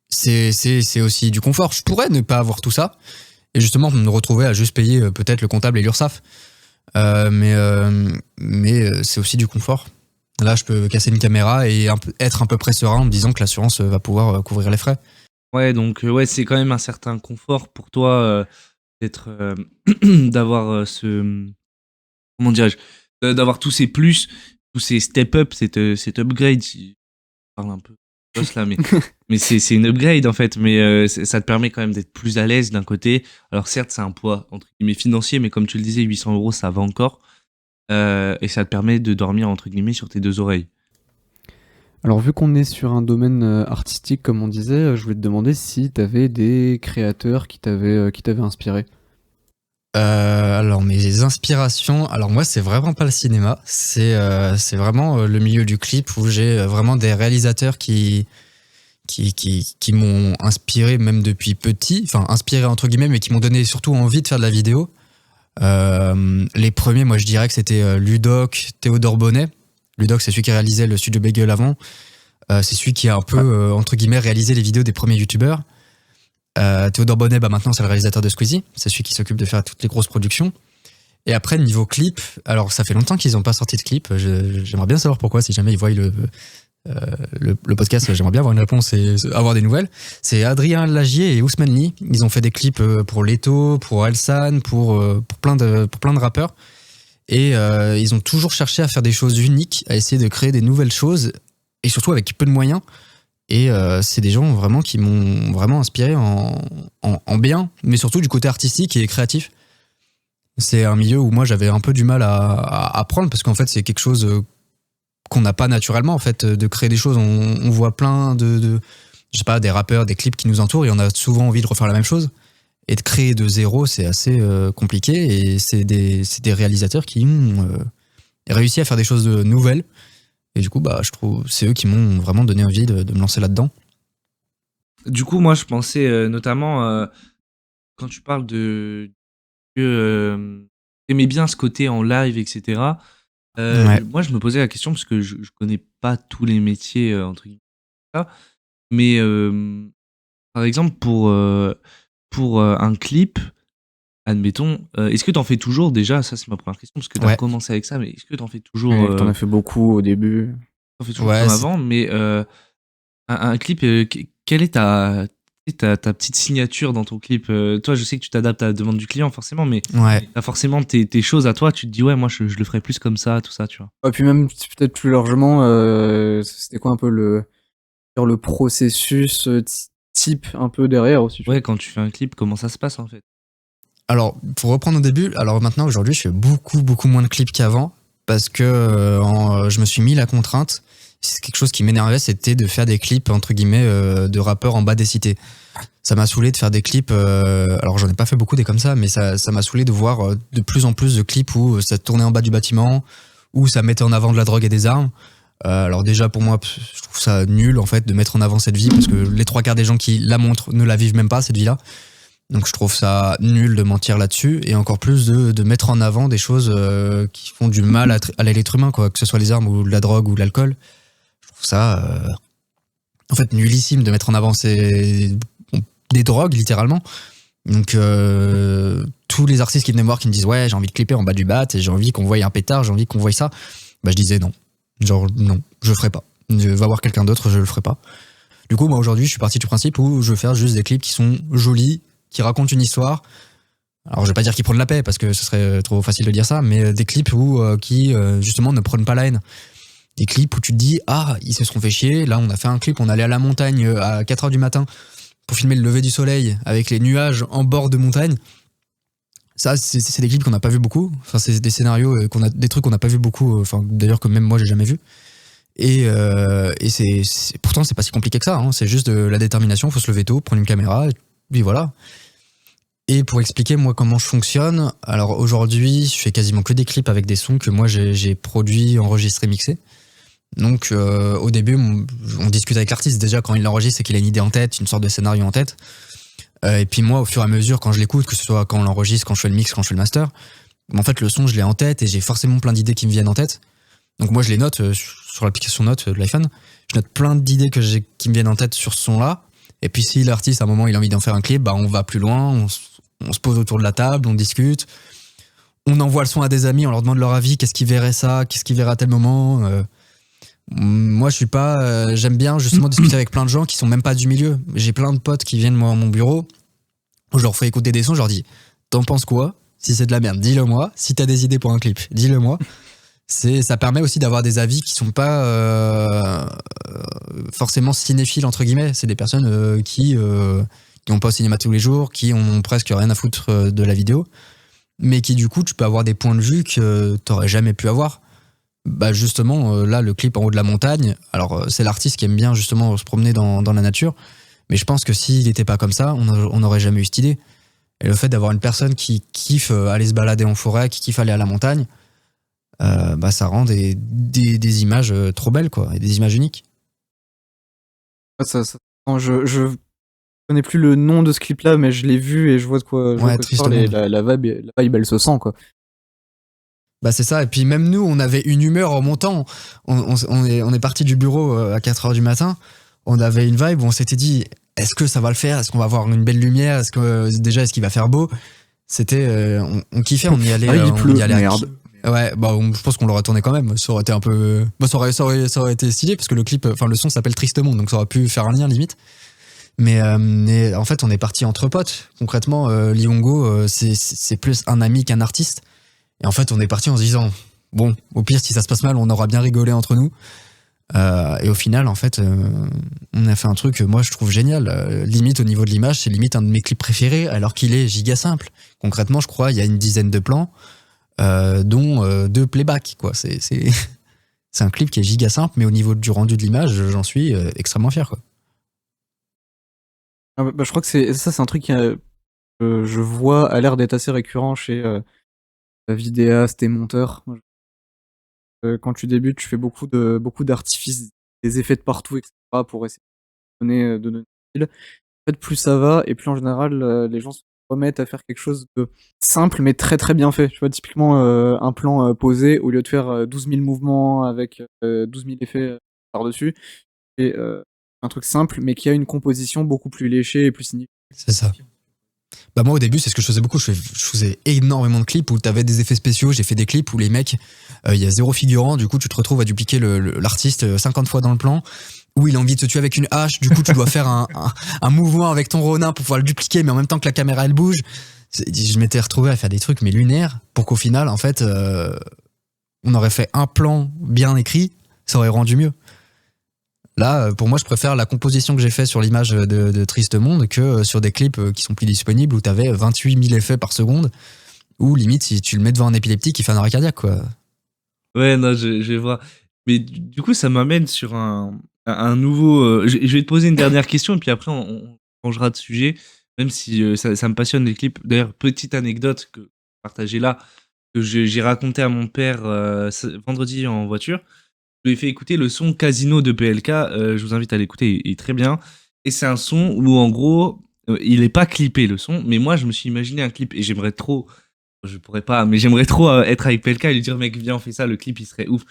C'est aussi du confort. Je pourrais ne pas avoir tout ça et justement me retrouver à juste payer peut-être le comptable et l'URSSAF. Mais c'est aussi du confort. Là, je peux casser une caméra et être un peu près serein en me disant que l'assurance va pouvoir couvrir les frais. Ouais, donc ouais, c'est quand même un certain confort pour toi d'être d'avoir comment dirais-je, d'avoir tous ces plus, tous ces step-up, cet upgrade. Si je parle un peu grosse là, mais c'est une upgrade en fait. Mais ça te permet quand même d'être plus à l'aise d'un côté. Alors certes, c'est un poids entre guillemets financier, mais comme tu le disais, 800 € ça va encore. Et ça te permet de dormir entre guillemets sur tes deux oreilles. Alors vu qu'on est sur un domaine artistique comme on disait, je voulais te demander si t'avais des créateurs qui t'avaient inspiré. Alors mes inspirations, alors moi c'est vraiment pas le cinéma, c'est vraiment le milieu du clip où j'ai vraiment des réalisateurs qui m'ont inspiré même depuis petit, enfin inspiré entre guillemets, mais qui m'ont donné surtout envie de faire de la vidéo. Les premiers, moi je dirais que c'était Ludoc, Théodore Bonnet. Ludoc, c'est celui qui réalisait le studio Bagel avant. C'est celui qui a un peu entre guillemets réalisé les vidéos des premiers youtubeurs. Théodore Bonnet, maintenant c'est le réalisateur de Squeezie, c'est celui qui s'occupe de faire toutes les grosses productions. Et après niveau clip, alors ça fait longtemps qu'ils n'ont pas sorti de clip, j'aimerais bien savoir pourquoi, si jamais ils voient le podcast, j'aimerais bien avoir une réponse et avoir des nouvelles. C'est Adrien Lagier et Ousmane Lee, ils ont fait des clips pour Leto, pour Alsan, pour plein de rappeurs. Et ils ont toujours cherché à faire des choses uniques, à essayer de créer des nouvelles choses, et surtout avec peu de moyens. Et c'est des gens vraiment qui m'ont vraiment inspiré en bien, mais surtout du côté artistique et créatif. C'est un milieu où moi j'avais un peu du mal à apprendre parce qu'en fait c'est quelque chose qu'on n'a pas naturellement en fait, de créer des choses. On voit plein de je sais pas, des rappeurs, des clips qui nous entourent et on a souvent envie de refaire la même chose. Et de créer de zéro, c'est assez compliqué et c'est des réalisateurs qui ont réussi à faire des choses nouvelles. Et du coup, je trouve c'est eux qui m'ont vraiment donné envie de me lancer là-dedans. Du coup, moi, je pensais notamment quand tu parles de que t'aimais bien ce côté en live, etc. Ouais. Moi, je me posais la question parce que je connais pas tous les métiers entre guillemets, mais par exemple pour un clip, admettons, est-ce que t'en fais toujours déjà? Ça, c'est ma première question parce que t'as Ouais. commencé avec ça, mais est-ce que t'en fais toujours? Ouais, t'en as fait beaucoup au début. T'en fais toujours Ouais, comme avant, mais un clip, quelle est ta petite signature dans ton clip? Toi, je sais que tu t'adaptes à la demande du client, forcément, mais ouais. t'as forcément tes choses à toi. Tu te dis, ouais, moi, je le ferais plus comme ça, tout ça, tu vois. Et puis même peut-être plus largement, c'était quoi un peu le processus type un peu derrière aussi. Ouais, quand tu fais un clip, comment ça se passe en fait? Alors, pour reprendre au début, alors maintenant, aujourd'hui, je fais beaucoup moins de clips qu'avant parce que je me suis mis la contrainte. C'est quelque chose qui m'énervait, c'était de faire des clips, entre guillemets, de rappeurs en bas des cités. Ça m'a saoulé de faire des clips, alors j'en ai pas fait beaucoup des comme ça, mais ça m'a saoulé de voir de plus en plus de clips où ça tournait en bas du bâtiment, où ça mettait en avant de la drogue et des armes. Alors déjà, pour moi, je trouve ça nul, en fait, de mettre en avant cette vie, parce que les 3/4 des gens qui la montrent ne la vivent même pas, cette vie-là. Donc je trouve ça nul de mentir là-dessus, et encore plus de mettre en avant des choses qui font du mal à l'être humain, quoi, que ce soit les armes ou la drogue ou l'alcool. Je trouve ça en fait nullissime de mettre en avant des drogues littéralement. Donc tous les artistes qui venaient me voir qui me disent ouais, j'ai envie de clipper en bas du bat et j'ai envie qu'on voie un pétard, j'ai envie qu'on voie ça, je disais non, genre non, je ferai pas, va voir quelqu'un d'autre, je le ferai pas. Du coup moi aujourd'hui je suis parti du principe où je veux faire juste des clips qui sont jolis, qui racontent une histoire. Alors je vais pas dire qu'ils prennent la paix parce que ce serait trop facile de dire ça, mais des clips qui justement ne prennent pas la haine. Des clips où tu te dis ah, ils se seront fait chier, là on a fait un clip, on allait à la montagne à 4h du matin pour filmer le lever du soleil avec les nuages en bord de montagne. Ça c'est des clips qu'on n'a pas vu beaucoup, enfin c'est des scénarios des trucs qu'on n'a pas vu beaucoup, enfin d'ailleurs que même moi j'ai jamais vu. Et pourtant c'est pas si compliqué que ça, hein. C'est juste de la détermination, faut se lever tôt, prendre une caméra et puis voilà. Et pour expliquer moi comment je fonctionne, alors aujourd'hui je fais quasiment que des clips avec des sons que moi j'ai produits, enregistrés, mixés. Donc au début on discute avec l'artiste déjà quand il l'enregistre, c'est qu'il a une idée en tête, une sorte de scénario en tête. Et puis moi au fur et à mesure quand je l'écoute, que ce soit quand on l'enregistre, quand je fais le mix, quand je fais le master, en fait le son je l'ai en tête et j'ai forcément plein d'idées qui me viennent en tête. Donc moi je les note sur l'application Notes de l'iPhone. Je note plein d'idées qui me viennent en tête sur ce son-là. Et puis si l'artiste à un moment il a envie d'en faire un clip, bah on va plus loin, on se pose autour de la table, on discute, on envoie le son à des amis, on leur demande leur avis, qu'est-ce qu'ils verraient ça, qu'est-ce qu'ils verraient à tel moment. Moi je suis pas, j'aime bien justement discuter avec plein de gens qui sont même pas du milieu. J'ai plein de potes qui viennent moi à mon bureau, où je leur fais écouter des sons, je leur dis t'en penses quoi? Si c'est de la merde, dis-le moi. Si t'as des idées pour un clip, dis-le moi. Ça permet aussi d'avoir des avis qui sont pas forcément cinéphiles entre guillemets. C'est des personnes qui ont pas au cinéma tous les jours, qui ont presque rien à foutre de la vidéo, mais qui du coup tu peux avoir des points de vue que t'aurais jamais pu avoir. Bah justement là le clip en haut de la montagne, alors c'est l'artiste qui aime bien justement se promener dans la nature, mais je pense que s'il était pas comme ça, on n'aurait jamais eu cette idée. Et le fait d'avoir une personne qui kiffe aller se balader en forêt, qui kiffe aller à la montagne, bah ça rend des images trop belles quoi, et des images uniques. Non, je connais plus le nom de ce clip-là, mais je l'ai vu et je vois de quoi je vois Ouais, de quoi tu Triste parles, et Monde. la vibe, elle se sent, quoi. Bah c'est ça, et puis même nous, on avait une humeur en montant. On est parti du bureau à 4h du matin, on avait une vibe où on s'était dit, est-ce que ça va le faire? Est-ce qu'on va avoir une belle lumière? Est-ce qu'il va faire beau? C'était, on kiffait, on y allait. Ah, il On pleut, y allait merde. Ouais, bah je pense qu'on l'aurait tourné quand même. Ça aurait été un peu, bah, ça aurait été stylé parce que le clip, enfin le son s'appelle Triste Monde, donc ça aurait pu faire un lien limite. Mais en fait, on est parti entre potes. Concrètement, Liongo, c'est plus un ami qu'un artiste. Et en fait, on est parti en se disant, bon, au pire, si ça se passe mal, on aura bien rigolé entre nous. Et au final, en fait, on a fait un truc que moi je trouve génial. Limite au niveau de l'image, c'est limite un de mes clips préférés, alors qu'il est giga simple. Concrètement, je crois, il y a une dizaine de plans, dont 2 playback, quoi. C'est un clip qui est giga simple, mais au niveau du rendu de l'image, j'en suis extrêmement fier, quoi. Ah, bah, je crois que c'est un truc qui je vois a l'air d'être assez récurrent chez vidéastes et monteurs. Quand tu débutes, tu fais beaucoup d'artifices, des effets de partout, etc. pour essayer de donner un style. En fait, plus ça va, et plus en général, les gens se remettent à faire quelque chose de simple, mais très très bien fait. Tu vois, typiquement, un plan posé, au lieu de faire 12 000 mouvements avec 12 000 effets par-dessus, et un truc simple, mais qui a une composition beaucoup plus léchée et plus significative. C'est ça. Bah moi au début c'est ce que je faisais beaucoup, je faisais énormément de clips où t'avais des effets spéciaux, j'ai fait des clips où les mecs, il y a 0 figurant, du coup tu te retrouves à dupliquer l'artiste 50 fois dans le plan, où il a envie de te tuer avec une hache, du coup tu dois faire un mouvement avec ton Ronin pour pouvoir le dupliquer, mais en même temps que la caméra elle bouge. Je m'étais retrouvé à faire des trucs mais lunaires, pour qu'au final en fait on aurait fait un plan bien écrit, ça aurait rendu mieux. Là, pour moi, je préfère la composition que j'ai fait sur l'image de Triste Monde que sur des clips qui sont plus disponibles où t'avais 28 000 effets par seconde, ou limite, si tu le mets devant un épileptique, il fait un arrêt cardiaque, quoi. Ouais, non, je vois. Mais du coup, ça m'amène sur un nouveau. Je vais te poser une dernière question et puis après, on changera de sujet, même si ça me passionne les clips. D'ailleurs, petite anecdote que partager là, que j'ai raconté à mon père vendredi en voiture. Je lui ai fait écouter le son Casino de PLK. Je vous invite à l'écouter, il est très bien. Et c'est un son où, en gros, il est pas clippé le son, mais moi, je me suis imaginé un clip et j'aimerais trop. Je pourrais pas, mais j'aimerais trop être avec PLK et lui dire, mec, viens, on fait ça, le clip, il serait ouf.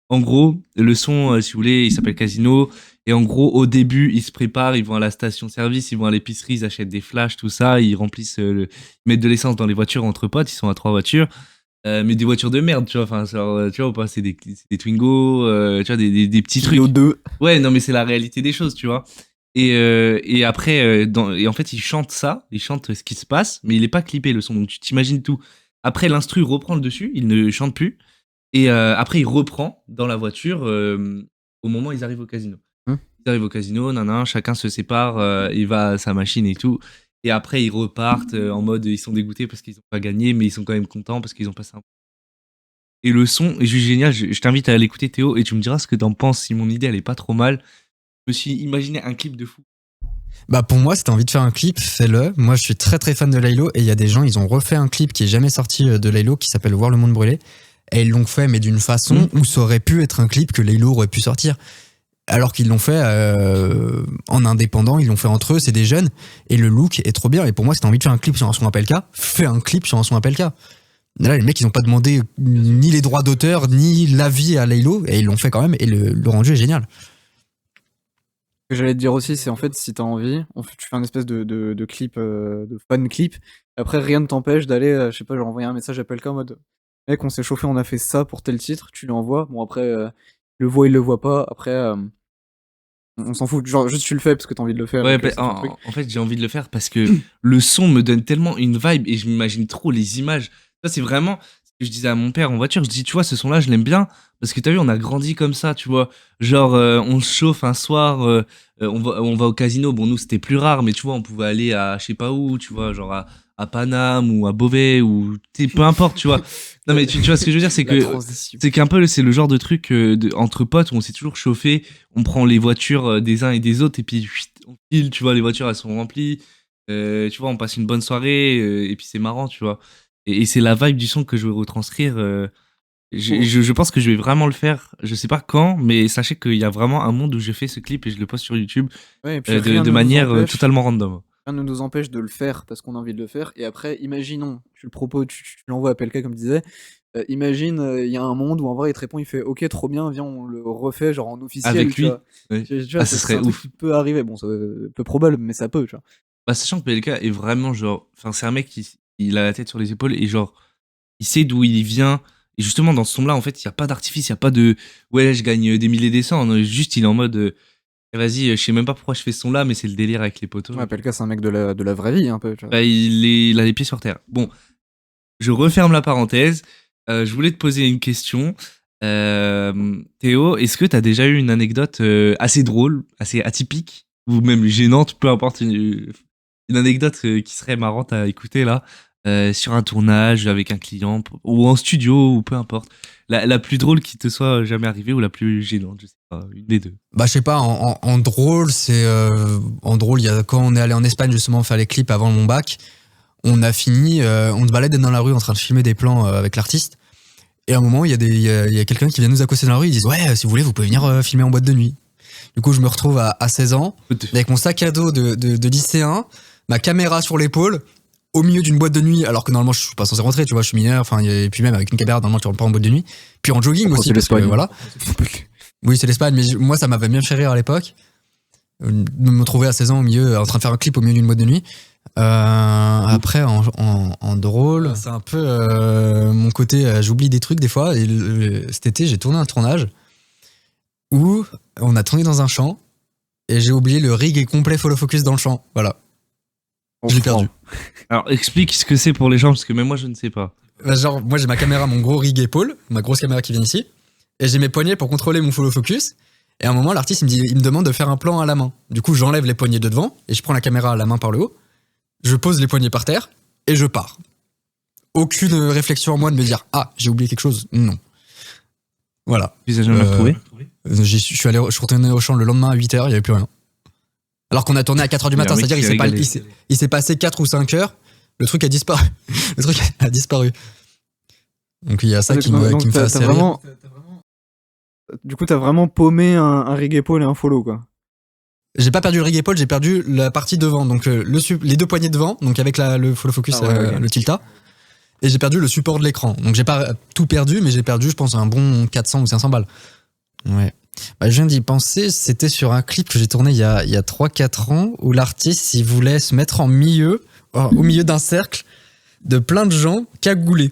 En gros, le son, si vous voulez, il s'appelle Casino. Et en gros, au début, ils se préparent, ils vont à la station-service, ils vont à l'épicerie, ils achètent des flashs, tout ça, ils remplissent, ils mettent de l'essence dans les voitures entre potes, ils sont à 3 voitures. Mais des voitures de merde, tu vois, enfin, genre, tu vois ou pas, c'est des Twingo, tu vois, des petits trucs. Clio 2. Ouais, non, mais c'est la réalité des choses, tu vois. Et après, et en fait, il chante ça, il chante ce qui se passe, mais il est pas clippé le son, donc tu t'imagines tout. Après, l'instru reprend le dessus, il ne chante plus, et après, il reprend dans la voiture au moment où ils arrivent au casino. Ils arrivent au casino, nanan, chacun se sépare, il va à sa machine et tout. Et après, ils repartent en mode ils sont dégoûtés parce qu'ils n'ont pas gagné, mais ils sont quand même contents parce qu'ils ont passé un. Et le son est juste génial. Je t'invite à l'écouter, Théo, et tu me diras ce que t'en penses. Si mon idée elle est pas trop mal, je me suis imaginé un clip de fou. Bah pour moi, si t'as envie de faire un clip, fais-le. Moi, je suis très très fan de Laylo et il y a des gens, ils ont refait un clip qui est jamais sorti de Laylo qui s'appelle Voir le monde brûler et ils l'ont fait mais d'une façon où ça aurait pu être un clip que Laylo aurait pu sortir. Alors qu'ils l'ont fait en indépendant, ils l'ont fait entre eux, c'est des jeunes et le look est trop bien. Et pour moi, si t'as envie de faire un clip sur un son APLK, fais un clip sur un son APLK. Là, les mecs, ils ont pas demandé ni les droits d'auteur ni l'avis à Laylo et ils l'ont fait quand même et le rendu est génial. Ce que j'allais te dire aussi, c'est en fait, si t'as envie, tu fais un espèce de clip, de fan clip. Après, rien ne t'empêche d'aller, je sais pas, genre envoyer un message à quelqu'un en mode mec, on s'est chauffé, on a fait ça pour tel titre, tu lui envoies. Bon, après, il le voit, il le voit pas. Après, on s'en fout. Genre, juste tu le fais parce que t'as envie de le faire. Ouais, donc, c'est ton truc. en fait, j'ai envie de le faire parce que le son me donne tellement une vibe et je m'imagine trop les images. Ça, c'est vraiment ce que je disais à mon père en voiture. Je dis, tu vois, ce son-là, je l'aime bien parce que t'as vu, on a grandi comme ça, tu vois. Genre, on se chauffe un soir, on va au casino. Bon, nous, c'était plus rare, mais tu vois, on pouvait aller à je sais pas où, tu vois, genre à Paname ou à Beauvais ou peu importe, tu vois. Non, mais tu vois ce que je veux dire, c'est La que transition. c'est qu'un peu, c'est le genre de truc entre potes où on s'est toujours chauffé, on prend les voitures des uns et des autres et puis chut, on file, tu vois, les voitures elles sont remplies, tu vois, on passe une bonne soirée et puis c'est marrant, tu vois. Et c'est la vibe du son que je veux retranscrire. Je pense que je vais vraiment le faire. Je sais pas quand, mais sachez qu'il y a vraiment un monde où je fais ce clip et je le poste sur YouTube Ouais, et puis rien de ne nous manière empêche. totalement random. Rien ne nous empêche de le faire parce qu'on a envie de le faire. Et après, imaginons, tu le proposes, tu l'envoies à Pelka comme tu disais. Imagine, il y a un monde où en vrai il te répond, il fait ok, trop bien, viens, on le refait genre en officiel. Avec tu lui. vois. Ouais. Tu vois, Ce c'est serait un truc ouf. qui peut arriver. Bon, c'est peu probable, mais ça peut, tu vois. Bah, sachant que PLK est vraiment genre. Enfin, c'est un mec qui il a la tête sur les épaules et genre. Il sait d'où il vient. Et justement, dans ce son-là, en fait, il n'y a pas d'artifice, il n'y a pas de ouais, je gagne des milliers des cents. Non, juste, il est en mode vas-y, je sais même pas pourquoi je fais ce son-là, mais c'est le délire avec les potos. Ouais, Pelka, c'est un mec de la vraie vie, un peu, tu vois. Bah, il a les pieds sur terre. Bon, je referme la parenthèse. Je voulais te poser une question. Théo, est-ce que tu as déjà eu une anecdote assez drôle, assez atypique, ou même gênante, peu importe, une anecdote qui serait marrante à écouter là, sur un tournage avec un client, ou en studio, ou peu importe. La plus drôle qui te soit jamais arrivée, ou la plus gênante, je sais pas, une des deux. Bah je sais pas, en drôle, c'est en drôle, il y a quand on est allé en Espagne justement faire les clips avant mon bac, on a fini, on se baladait dans la rue en train de filmer des plans avec l'artiste. Et à un moment, il y a quelqu'un qui vient nous accoster dans la rue, ils disent ouais, si vous voulez, vous pouvez venir filmer en boîte de nuit. Du coup, je me retrouve à 16 ans avec mon sac à dos de lycéen, ma caméra sur l'épaule, au milieu d'une boîte de nuit, alors que normalement je suis pas censé rentrer, tu vois, je suis mineur, enfin et puis même avec une caméra normalement tu rentres pas en boîte de nuit, puis en jogging aussi parce que voilà. Oui, c'est l'Espagne, mais moi ça m'avait bien fait rire à l'époque de me trouver à 16 ans au milieu en train de faire un clip au milieu d'une boîte de nuit. Après en drôle, c'est un peu mon côté j'oublie des trucs des fois et cet été j'ai tourné un tournage où on a tourné dans un champ et j'ai oublié le rig et complet follow focus dans le champ. Voilà. Je l'ai perdu. Alors, explique ce que c'est pour les gens, parce que même moi, je ne sais pas. Bah, genre, moi j'ai ma caméra, mon gros rig épaule, ma grosse caméra qui vient ici, et j'ai mes poignets pour contrôler mon follow focus. Et à un moment, l'artiste il me demande de faire un plan à la main. Du coup, j'enlève les poignets de devant et je prends la caméra à la main par le haut. Je pose les poignets par terre et je pars. Aucune réflexion en moi de me dire ah j'ai oublié quelque chose. Non. Voilà. Tu les as jamais retrouvés? Je suis retourné au champ le lendemain à 8h, il n'y avait plus rien. Alors qu'on a tourné à 4h du matin, c'est-à-dire il s'est passé 4 ou 5 heures, le truc a disparu. Le truc a disparu. Donc il y a ça qui me fait assez rire. Du coup, t'as vraiment paumé un rig épaule et un follow, quoi. J'ai pas perdu le rig épaule, j'ai perdu la partie devant, donc les deux poignées devant, donc avec le follow focus, le tilta. Et j'ai perdu le support de l'écran. Donc j'ai pas tout perdu, mais j'ai perdu, je pense, un bon 400 ou 500 balles. Ouais. Bah, je viens d'y penser, c'était sur un clip que j'ai tourné il y a 3-4 ans, où l'artiste, il voulait se mettre au milieu d'un cercle de plein de gens cagoulés.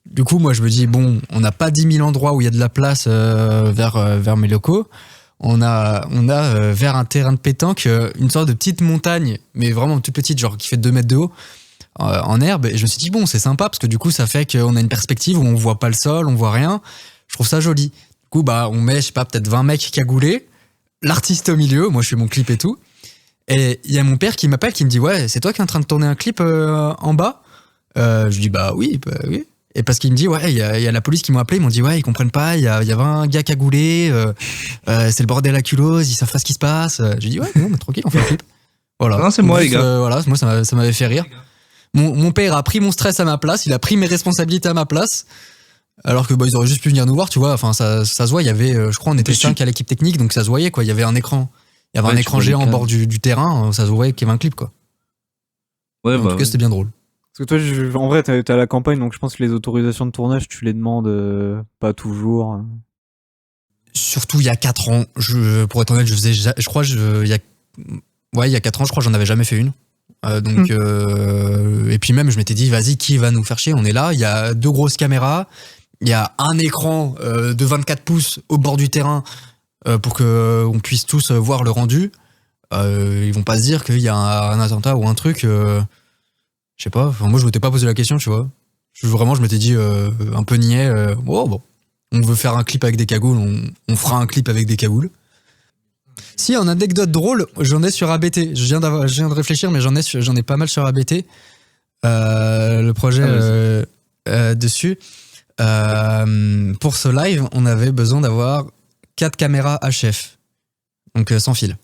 Du coup, moi, je me dis, bon, on n'a pas 10 000 endroits où il y a de la place vers mes locaux. On a vers un terrain de pétanque une sorte de petite montagne, mais vraiment toute petite, genre qui fait 2 mètres de haut, en herbe. Et je me suis dit, bon, c'est sympa, parce que du coup, ça fait qu'on a une perspective où on voit pas le sol, on voit rien. Je trouve ça joli. Du coup, bah, on met, je sais pas, peut-être 20 mecs cagoulés, l'artiste au milieu, moi je fais mon clip et tout. Et il y a mon père qui m'appelle, qui me dit, ouais, c'est toi qui es en train de tourner un clip en bas? Je dis, bah oui. Et parce qu'il me dit, ouais, il y a la police qui m'ont appelé, ils m'ont dit, ouais, ils comprennent pas, il y a 20 gars cagoulés, c'est le bordel à culose, ils savent pas ce qui se passe. Je dis, ouais, non, mais tranquille, on fait un clip. Voilà. Non, c'est moi, les gars. Voilà, moi, ça m'avait fait rire. Mon père a pris mon stress à ma place, il a pris mes responsabilités à ma place. Alors que ils auraient juste pu venir nous voir, tu vois. Enfin, ça se voit. Il y avait, je crois, on était 5 à l'équipe technique, donc ça se voyait, quoi. Il y avait un écran, un écran géant en bord du terrain. Ça se voyait qu'il y avait un clip, quoi. Ouais, en tout cas, c'était bien drôle. Parce que toi, en vrai, t'es à la campagne, donc je pense que les autorisations de tournage, tu les demandes pas toujours. Surtout il y a 4 ans. Pour être honnête, je crois, il y a 4 ans, je crois, j'en avais jamais fait une. Et puis même, je m'étais dit, vas-y, qui va nous faire chier? On est là, il y a 2 grosses caméras. Il y a un écran de 24 pouces au bord du terrain pour qu'on puisse tous voir le rendu. Ils vont pas se dire qu'il y a un attentat ou un truc. Je sais pas. Enfin, moi, je m'étais pas posé la question, tu vois. Je m'étais dit un peu niais. Bon, on veut faire un clip avec des cagoules, on fera un clip avec des cagoules. Si, en anecdote drôle, j'en ai sur ABT. Je viens de réfléchir, mais j'en ai pas mal sur ABT. Le projet dessus. Pour ce live, on avait besoin d'avoir 4 caméras HF, donc sans fil.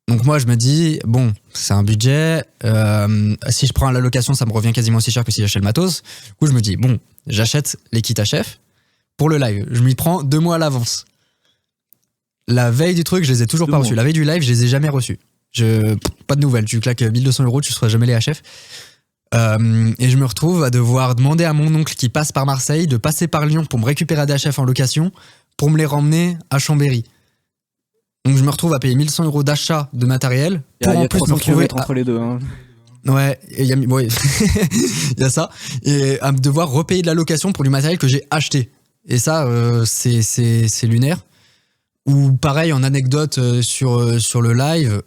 Donc moi je me dis, bon, c'est un budget, si je prends la location ça me revient quasiment aussi cher que si j'achète le matos. Du coup je me dis, bon, j'achète les kits HF pour le live, je m'y prends 2 mois à l'avance. La veille du truc, je les ai toujours pas reçus. La veille du live, je les ai jamais reçus. Pas de nouvelles, tu claques 1200 €, tu reçois jamais les HF. Et je me retrouve à devoir demander à mon oncle qui passe par Marseille de passer par Lyon pour me récupérer des HF en location pour me les remmener à Chambéry. Donc je me retrouve à payer 1100 € d'achat de matériel pour en plus me retrouver entre les deux. Hein. Ouais, il y a ça, et à devoir repayer de la location pour du matériel que j'ai acheté. Et ça, c'est lunaire. Ou pareil, en anecdote sur le live,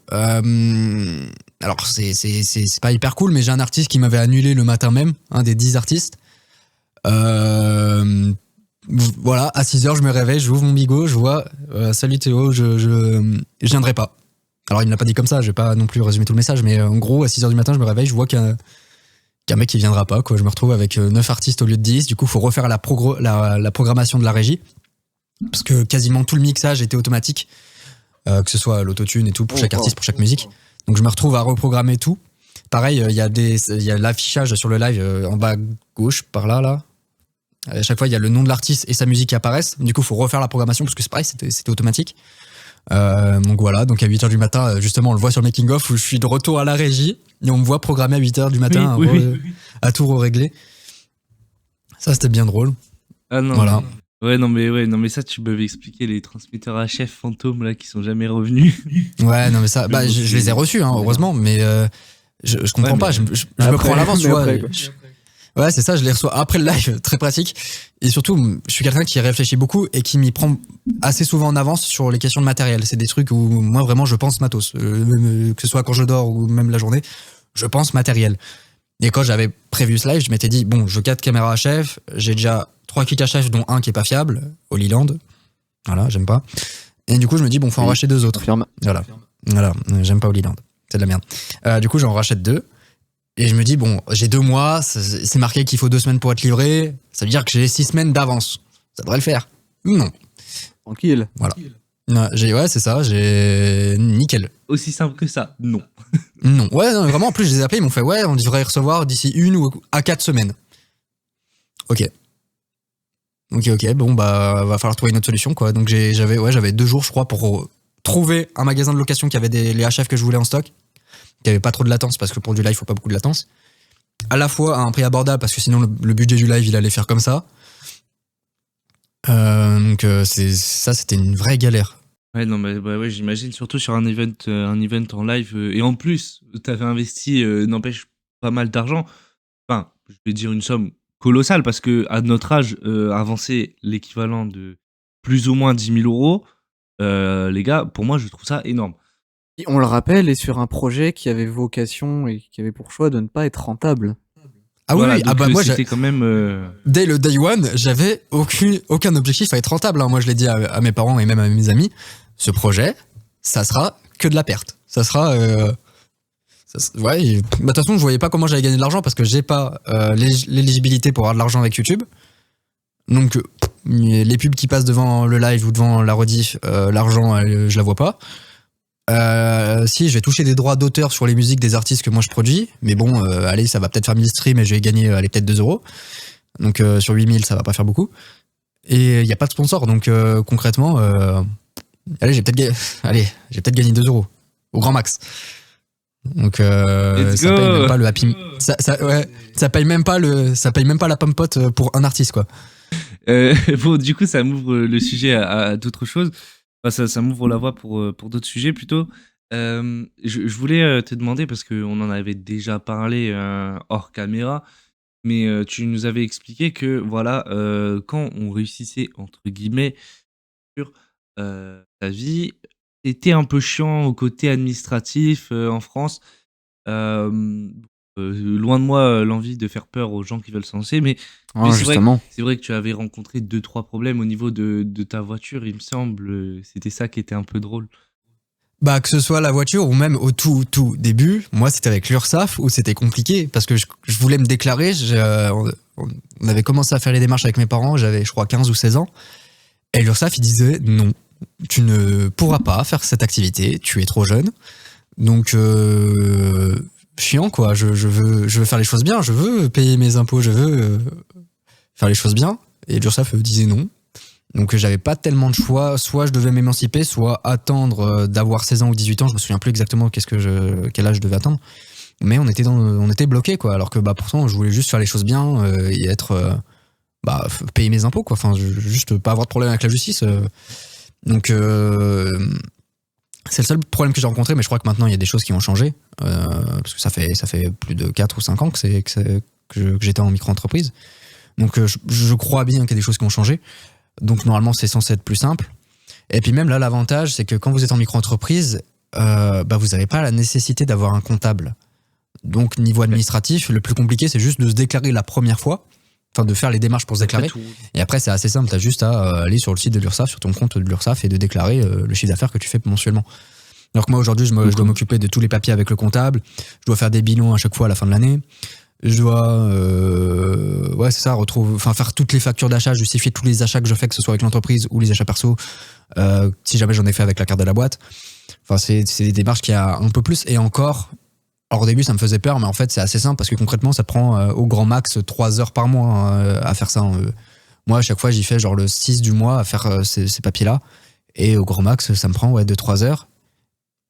alors c'est pas hyper cool, mais j'ai un artiste qui m'avait annulé le matin même, un des 10 artistes. Voilà, à 6h, je me réveille, je ouvre mon bigot, je vois salut Théo, je viendrai pas. Alors il me l'a pas dit comme ça, je vais pas non plus résumer tout le message, mais en gros, à 6h du matin, je me réveille, je vois qu'un mec qui viendra pas, quoi. Je me retrouve avec 9 artistes au lieu de 10, du coup, faut refaire la programmation de la régie. Parce que quasiment tout le mixage était automatique, que ce soit l'autotune et tout, pour chaque artiste, pour chaque musique. Donc je me retrouve à reprogrammer tout. Pareil, il y a l'affichage sur le live en bas gauche, par là. À chaque fois, il y a le nom de l'artiste et sa musique qui apparaissent. Du coup, il faut refaire la programmation parce que c'est pareil, c'était automatique. Donc voilà, donc à 8h du matin, justement, on le voit sur le making-of où je suis de retour à la régie et on me voit programmer à 8h du matin à tout régler. Ça, c'était bien drôle. Ah non. Voilà. Ouais, non mais ça, tu m'avais expliqué les transmetteurs HF fantômes là qui sont jamais revenus. Ouais, non mais ça, je les ai reçus, hein, heureusement, mais je comprends pas. Je me prends à l'avance, tu vois. Ouais, c'est ça, je les reçois après le live, très pratique. Et surtout, je suis quelqu'un qui réfléchit beaucoup et qui m'y prend assez souvent en avance sur les questions de matériel. C'est des trucs où moi vraiment je pense matos, que ce soit quand je dors ou même la journée, je pense matériel. Et quand j'avais prévu ce live, je m'étais dit, bon, je 4 caméras HF, j'ai déjà 3 kits HF dont un qui est pas fiable, Holy Land. Voilà, j'aime pas. Et du coup, je me dis, bon, faut en racheter 2 autres. Voilà, j'aime pas Holy Land. C'est de la merde. Du coup, j'en rachète 2. Et je me dis, bon, j'ai 2 mois, c'est marqué qu'il faut 2 semaines pour être livré. Ça veut dire que j'ai 6 semaines d'avance. Ça devrait le faire. Non. Tranquille. Voilà. Ouais, c'est ça, j'ai nickel. Aussi simple que ça, non. Non. Ouais, non, vraiment, en plus, je les ai appelés, ils m'ont fait, ouais, on devrait recevoir d'ici 1 ou à 4 semaines. Ok, bon, va falloir trouver une autre solution, quoi. Donc j'avais 2 jours, je crois, pour trouver un magasin de location qui avait les HF que je voulais en stock, qui avait pas trop de latence, parce que pour du live, il faut pas beaucoup de latence. À la fois à un prix abordable, parce que sinon le budget du live, il allait faire comme ça. Donc c'était une vraie galère. Ouais, non, mais ouais, j'imagine, surtout sur un event en live. Et en plus, t'avais investi, n'empêche, pas mal d'argent. Enfin, je vais dire une somme colossale, parce que à notre âge, avancer l'équivalent de plus ou moins 10 000 €, les gars, pour moi, je trouve ça énorme. Et on le rappelle, est sur un projet qui avait vocation et qui avait pour choix de ne pas être rentable. Ah voilà, oui, donc, moi c'était quand même. Dès le day one, j'avais aucun objectif à être rentable. Hein. Moi, je l'ai dit à mes parents et même à mes amis. Ce projet, ça sera que de la perte. Ça sera. Ouais. De toute façon, je voyais pas comment j'allais gagner de l'argent parce que j'ai pas l'éligibilité pour avoir de l'argent avec YouTube. Donc, les pubs qui passent devant le live ou devant la rediff, l'argent, je la vois pas. Si, je vais toucher des droits d'auteur sur les musiques des artistes que moi je produis, mais bon, allez, ça va peut-être faire 1000 streams et je vais gagner, allez, peut-être 2 euros. Donc sur 8000, ça va pas faire beaucoup. Et il n'y a pas de sponsor, donc concrètement, allez, j'ai peut-être gagné 2 euros, au grand max. Donc Let's ça go. paye même pas le happy, ça paye même pas la pomme pote pour un artiste, quoi. Bon, du coup, ça m'ouvre le sujet à d'autres choses. Enfin, ça m'ouvre la voie pour d'autres sujets plutôt. Je voulais te demander, parce qu'on en avait déjà parlé hors caméra, mais tu nous avais expliqué que voilà, quand on réussissait, entre guillemets, sur ta vie, c'était un peu chiant au côté administratif en France. Euh, Loin de moi l'envie de faire peur aux gens qui veulent se lancer, mais Ah, c'est justement. vrai que tu avais rencontré 2-3 problèmes au niveau de ta voiture, il me semble. C'était ça qui était un peu drôle. Bah, que ce soit la voiture ou même au tout début, moi c'était avec l'URSSAF où c'était compliqué parce que je voulais me déclarer. On avait commencé à faire les démarches avec mes parents, j'avais je crois 15 ou 16 ans. Et l'URSSAF il disait non, tu ne pourras pas faire cette activité, tu es trop jeune. Donc, chiant quoi, je veux faire les choses bien, je veux payer mes impôts, je veux faire les choses bien. Et l'URSSAF disait non. Donc j'avais pas tellement de choix, soit je devais m'émanciper, soit attendre d'avoir 16 ans ou 18 ans, je me souviens plus exactement quel âge je devais attendre. Mais on était bloqué quoi, alors que bah pourtant je voulais juste faire les choses bien et être payer mes impôts quoi, enfin juste pas avoir de problème avec la justice. Donc c'est le seul problème que j'ai rencontré, mais je crois que maintenant il y a des choses qui ont changé parce que ça fait plus de 4 ou 5 ans que j'étais en micro-entreprise. Donc je crois bien qu'il y a des choses qui ont changé. Donc normalement c'est censé être plus simple. Et puis même là l'avantage c'est que quand vous êtes en micro-entreprise, vous n'avez pas la nécessité d'avoir un comptable. Donc niveau administratif, le plus compliqué c'est juste de se déclarer la première fois, enfin de faire les démarches pour se déclarer. Et après c'est assez simple, t'as juste à aller sur le site de l'URSSAF, sur ton compte de l'URSSAF et de déclarer le chiffre d'affaires que tu fais mensuellement. Alors que moi aujourd'hui je dois m'occuper de tous les papiers avec le comptable, je dois faire des bilans à chaque fois à la fin de l'année. Je dois faire toutes les factures d'achat, justifier tous les achats que je fais, que ce soit avec l'entreprise ou les achats perso, si jamais j'en ai fait avec la carte de la boîte. Enfin c'est des démarches qui a un peu plus. Et encore, alors au début ça me faisait peur, mais en fait c'est assez simple parce que concrètement ça prend au grand max 3 heures par mois à faire ça. Moi à chaque fois j'y fais genre le 6 du mois à faire ces papiers là, et au grand max ça me prend 2-3 heures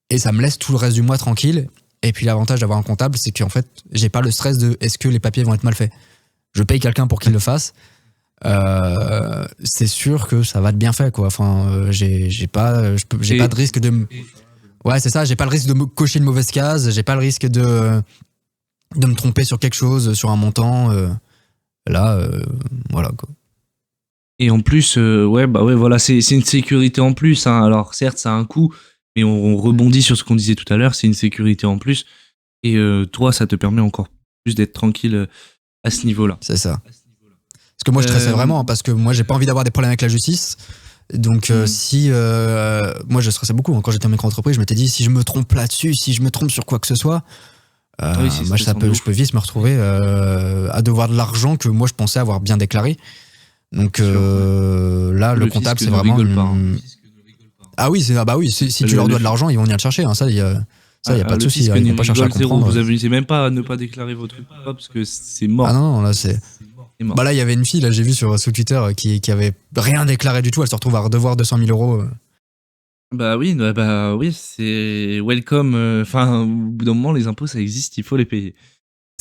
et ça me laisse tout le reste du mois tranquille. Et puis l'avantage d'avoir un comptable, c'est qu'en fait, j'ai pas le stress de est-ce que les papiers vont être mal faits. Je paye quelqu'un pour qu'il le fasse. C'est sûr que ça va être bien fait, quoi. Enfin, j'ai pas de risque de. Ouais, c'est ça. J'ai pas le risque de me cocher une mauvaise case. J'ai pas le risque de me tromper sur quelque chose, sur un montant. Voilà, quoi. Et en plus, voilà, c'est une sécurité en plus, hein. Alors certes, ça a un coût, mais on rebondit sur ce qu'on disait tout à l'heure, c'est une sécurité en plus. Et toi, ça te permet encore plus d'être tranquille à ce niveau-là. C'est ça. Parce que moi, je stressais vraiment, parce que moi, j'ai pas envie d'avoir des problèmes avec la justice. Donc, moi, je stressais beaucoup. Quand j'étais en micro-entreprise, je m'étais dit, si je me trompe là-dessus, si je me trompe sur quoi que ce soit, je peux vite me retrouver à devoir de l'argent que moi, je pensais avoir bien déclaré. Donc là, le comptable, c'est vraiment. Ah oui, si tu leur dois de l'argent, ils vont venir le chercher. Hein. Ça, y a pas de souci. Ils vont pas chercher à comprendre. Vous n'avez même pas à ne pas déclarer votre truc parce que c'est mort. Ah non, là c'est. Bah là, il y avait une fille, là j'ai vu sur Twitter, qui avait rien déclaré du tout. Elle se retrouve à redevoir 200 000 euros. Bah oui, c'est welcome. Enfin, au bout d'un moment, les impôts, ça existe, il faut les payer.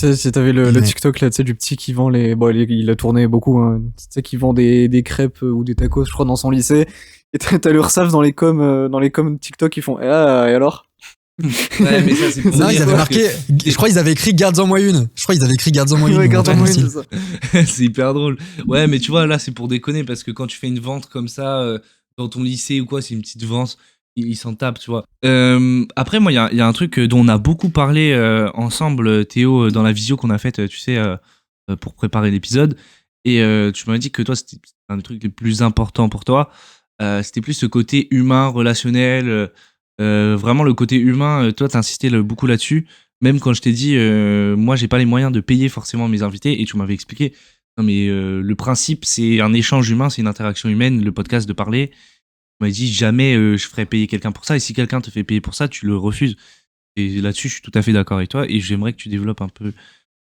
Tu sais, t'avais le TikTok là, tu sais, du petit qui vend il a tourné beaucoup, hein. Tu sais, qui vend des crêpes ou des tacos, je crois, dans son lycée. Et t'as l'URSSAF dans les coms TikTok, ils font, ah, et alors? Ouais, mais ça, c'est pour non, ils avaient marqué, je crois qu'ils avaient écrit garde-en moi une. Ouais, garde-en moi une, c'est ça. C'est hyper drôle. Ouais, mais tu vois, là, c'est pour déconner parce que quand tu fais une vente comme ça, dans ton lycée ou quoi, c'est une petite vente, ils s'en tapent, tu vois. Après, moi, il y a un truc dont on a beaucoup parlé ensemble, Théo, dans la visio qu'on a faite, tu sais, pour préparer l'épisode. Et tu m'as dit que toi, c'était un des trucs les plus importants pour toi. C'était plus ce côté humain, relationnel. Vraiment, le côté humain, toi, t'as insisté beaucoup là-dessus. Même quand je t'ai dit, moi, j'ai pas les moyens de payer forcément mes invités. Et tu m'avais expliqué, non, mais le principe, c'est un échange humain, c'est une interaction humaine, le podcast de parler. m'as dit jamais je ferais payer quelqu'un pour ça. Et si quelqu'un te fait payer pour ça, tu le refuses. Et là-dessus, je suis tout à fait d'accord avec toi. Et j'aimerais que tu développes un peu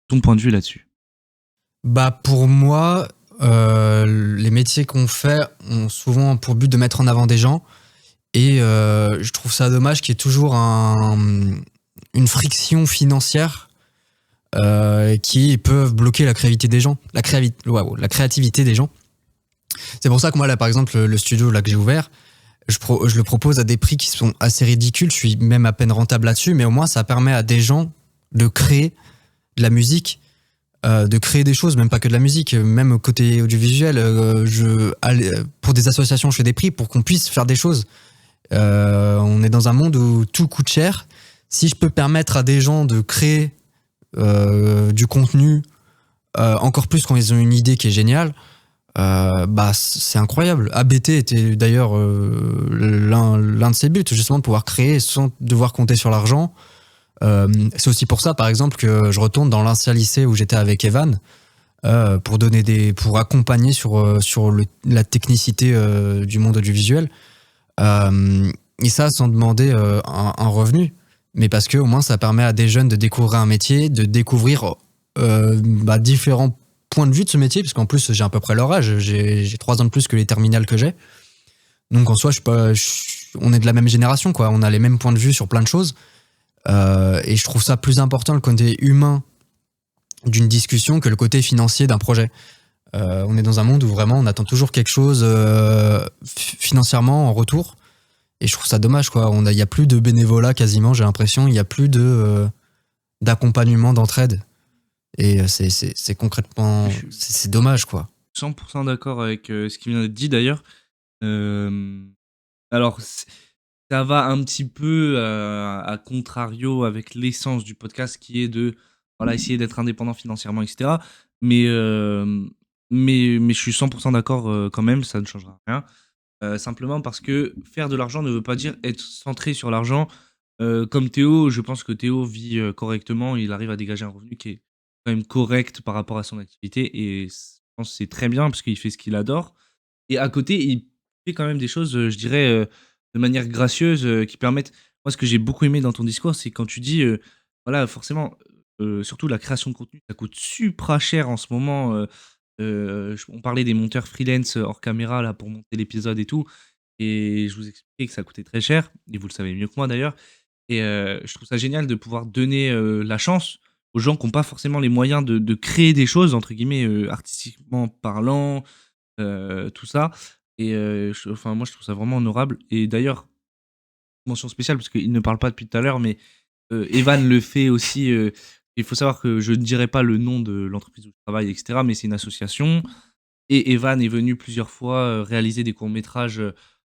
ton point de vue là-dessus. Bah pour moi, les métiers qu'on fait ont souvent pour but de mettre en avant des gens. Et je trouve ça dommage qu'il y ait toujours une friction financière qui peuvent bloquer la créativité des gens, la créativité des gens. C'est pour ça que moi là par exemple le studio là que j'ai ouvert, je le propose à des prix qui sont assez ridicules. Je suis même à peine rentable là-dessus, mais au moins ça permet à des gens de créer de la musique, de créer des choses, même pas que de la musique, même côté audiovisuel. Pour des associations, je fais des prix pour qu'on puisse faire des choses. On est dans un monde où tout coûte cher. Si je peux permettre à des gens de créer du contenu, encore plus quand ils ont une idée qui est géniale, bah c'est incroyable. ABT était d'ailleurs l'un de ses buts, justement de pouvoir créer sans devoir compter sur l'argent. C'est aussi pour ça par exemple que je retourne dans l'ancien lycée où j'étais avec Evan, pour accompagner sur la technicité du monde audiovisuel, et ça sans demander un revenu, mais parce que au moins ça permet à des jeunes de découvrir un métier, de découvrir différents points de vue de ce métier, parce qu'en plus j'ai à peu près leur âge, j'ai 3 ans de plus que les terminales que j'ai, donc en soi on est de la même génération quoi, on a les mêmes points de vue sur plein de choses, et je trouve ça plus important le côté humain d'une discussion que le côté financier d'un projet. On est dans un monde où vraiment on attend toujours quelque chose financièrement en retour, et je trouve ça dommage quoi. Il y a plus de bénévolat quasiment, j'ai l'impression, il y a plus d'accompagnement, d'entraide. Et c'est concrètement, c'est dommage quoi. 100% d'accord avec ce qui vient d'être dit d'ailleurs. Alors, ça va un petit peu à contrario avec l'essence du podcast qui est de essayer d'être indépendant financièrement, etc. Mais je suis 100% d'accord quand même, ça ne changera rien. Simplement parce que faire de l'argent ne veut pas dire être centré sur l'argent. Comme Théo, je pense que Théo vit correctement, il arrive à dégager un revenu qui est quand même correct par rapport à son activité, et je pense que c'est très bien parce qu'il fait ce qu'il adore. Et à côté, il fait quand même des choses, je dirais, de manière gracieuse, qui permettent. Moi, ce que j'ai beaucoup aimé dans ton discours, c'est quand tu dis, voilà, forcément, surtout la création de contenu, ça coûte supra cher en ce moment. On parlait des monteurs freelance hors caméra là pour monter l'épisode et tout, et je vous expliquais que ça coûtait très cher, et vous le savez mieux que moi d'ailleurs. Et je trouve ça génial de pouvoir donner la chance aux gens qui n'ont pas forcément les moyens de créer des choses, entre guillemets, artistiquement parlant, tout ça. Et moi, je trouve ça vraiment honorable. Et d'ailleurs, mention spéciale, parce qu'il ne parle pas depuis tout à l'heure, mais Evan le fait aussi. Il faut savoir que je ne dirai pas le nom de l'entreprise où je travaille, etc., mais c'est une association. Et Evan est venu plusieurs fois réaliser des courts-métrages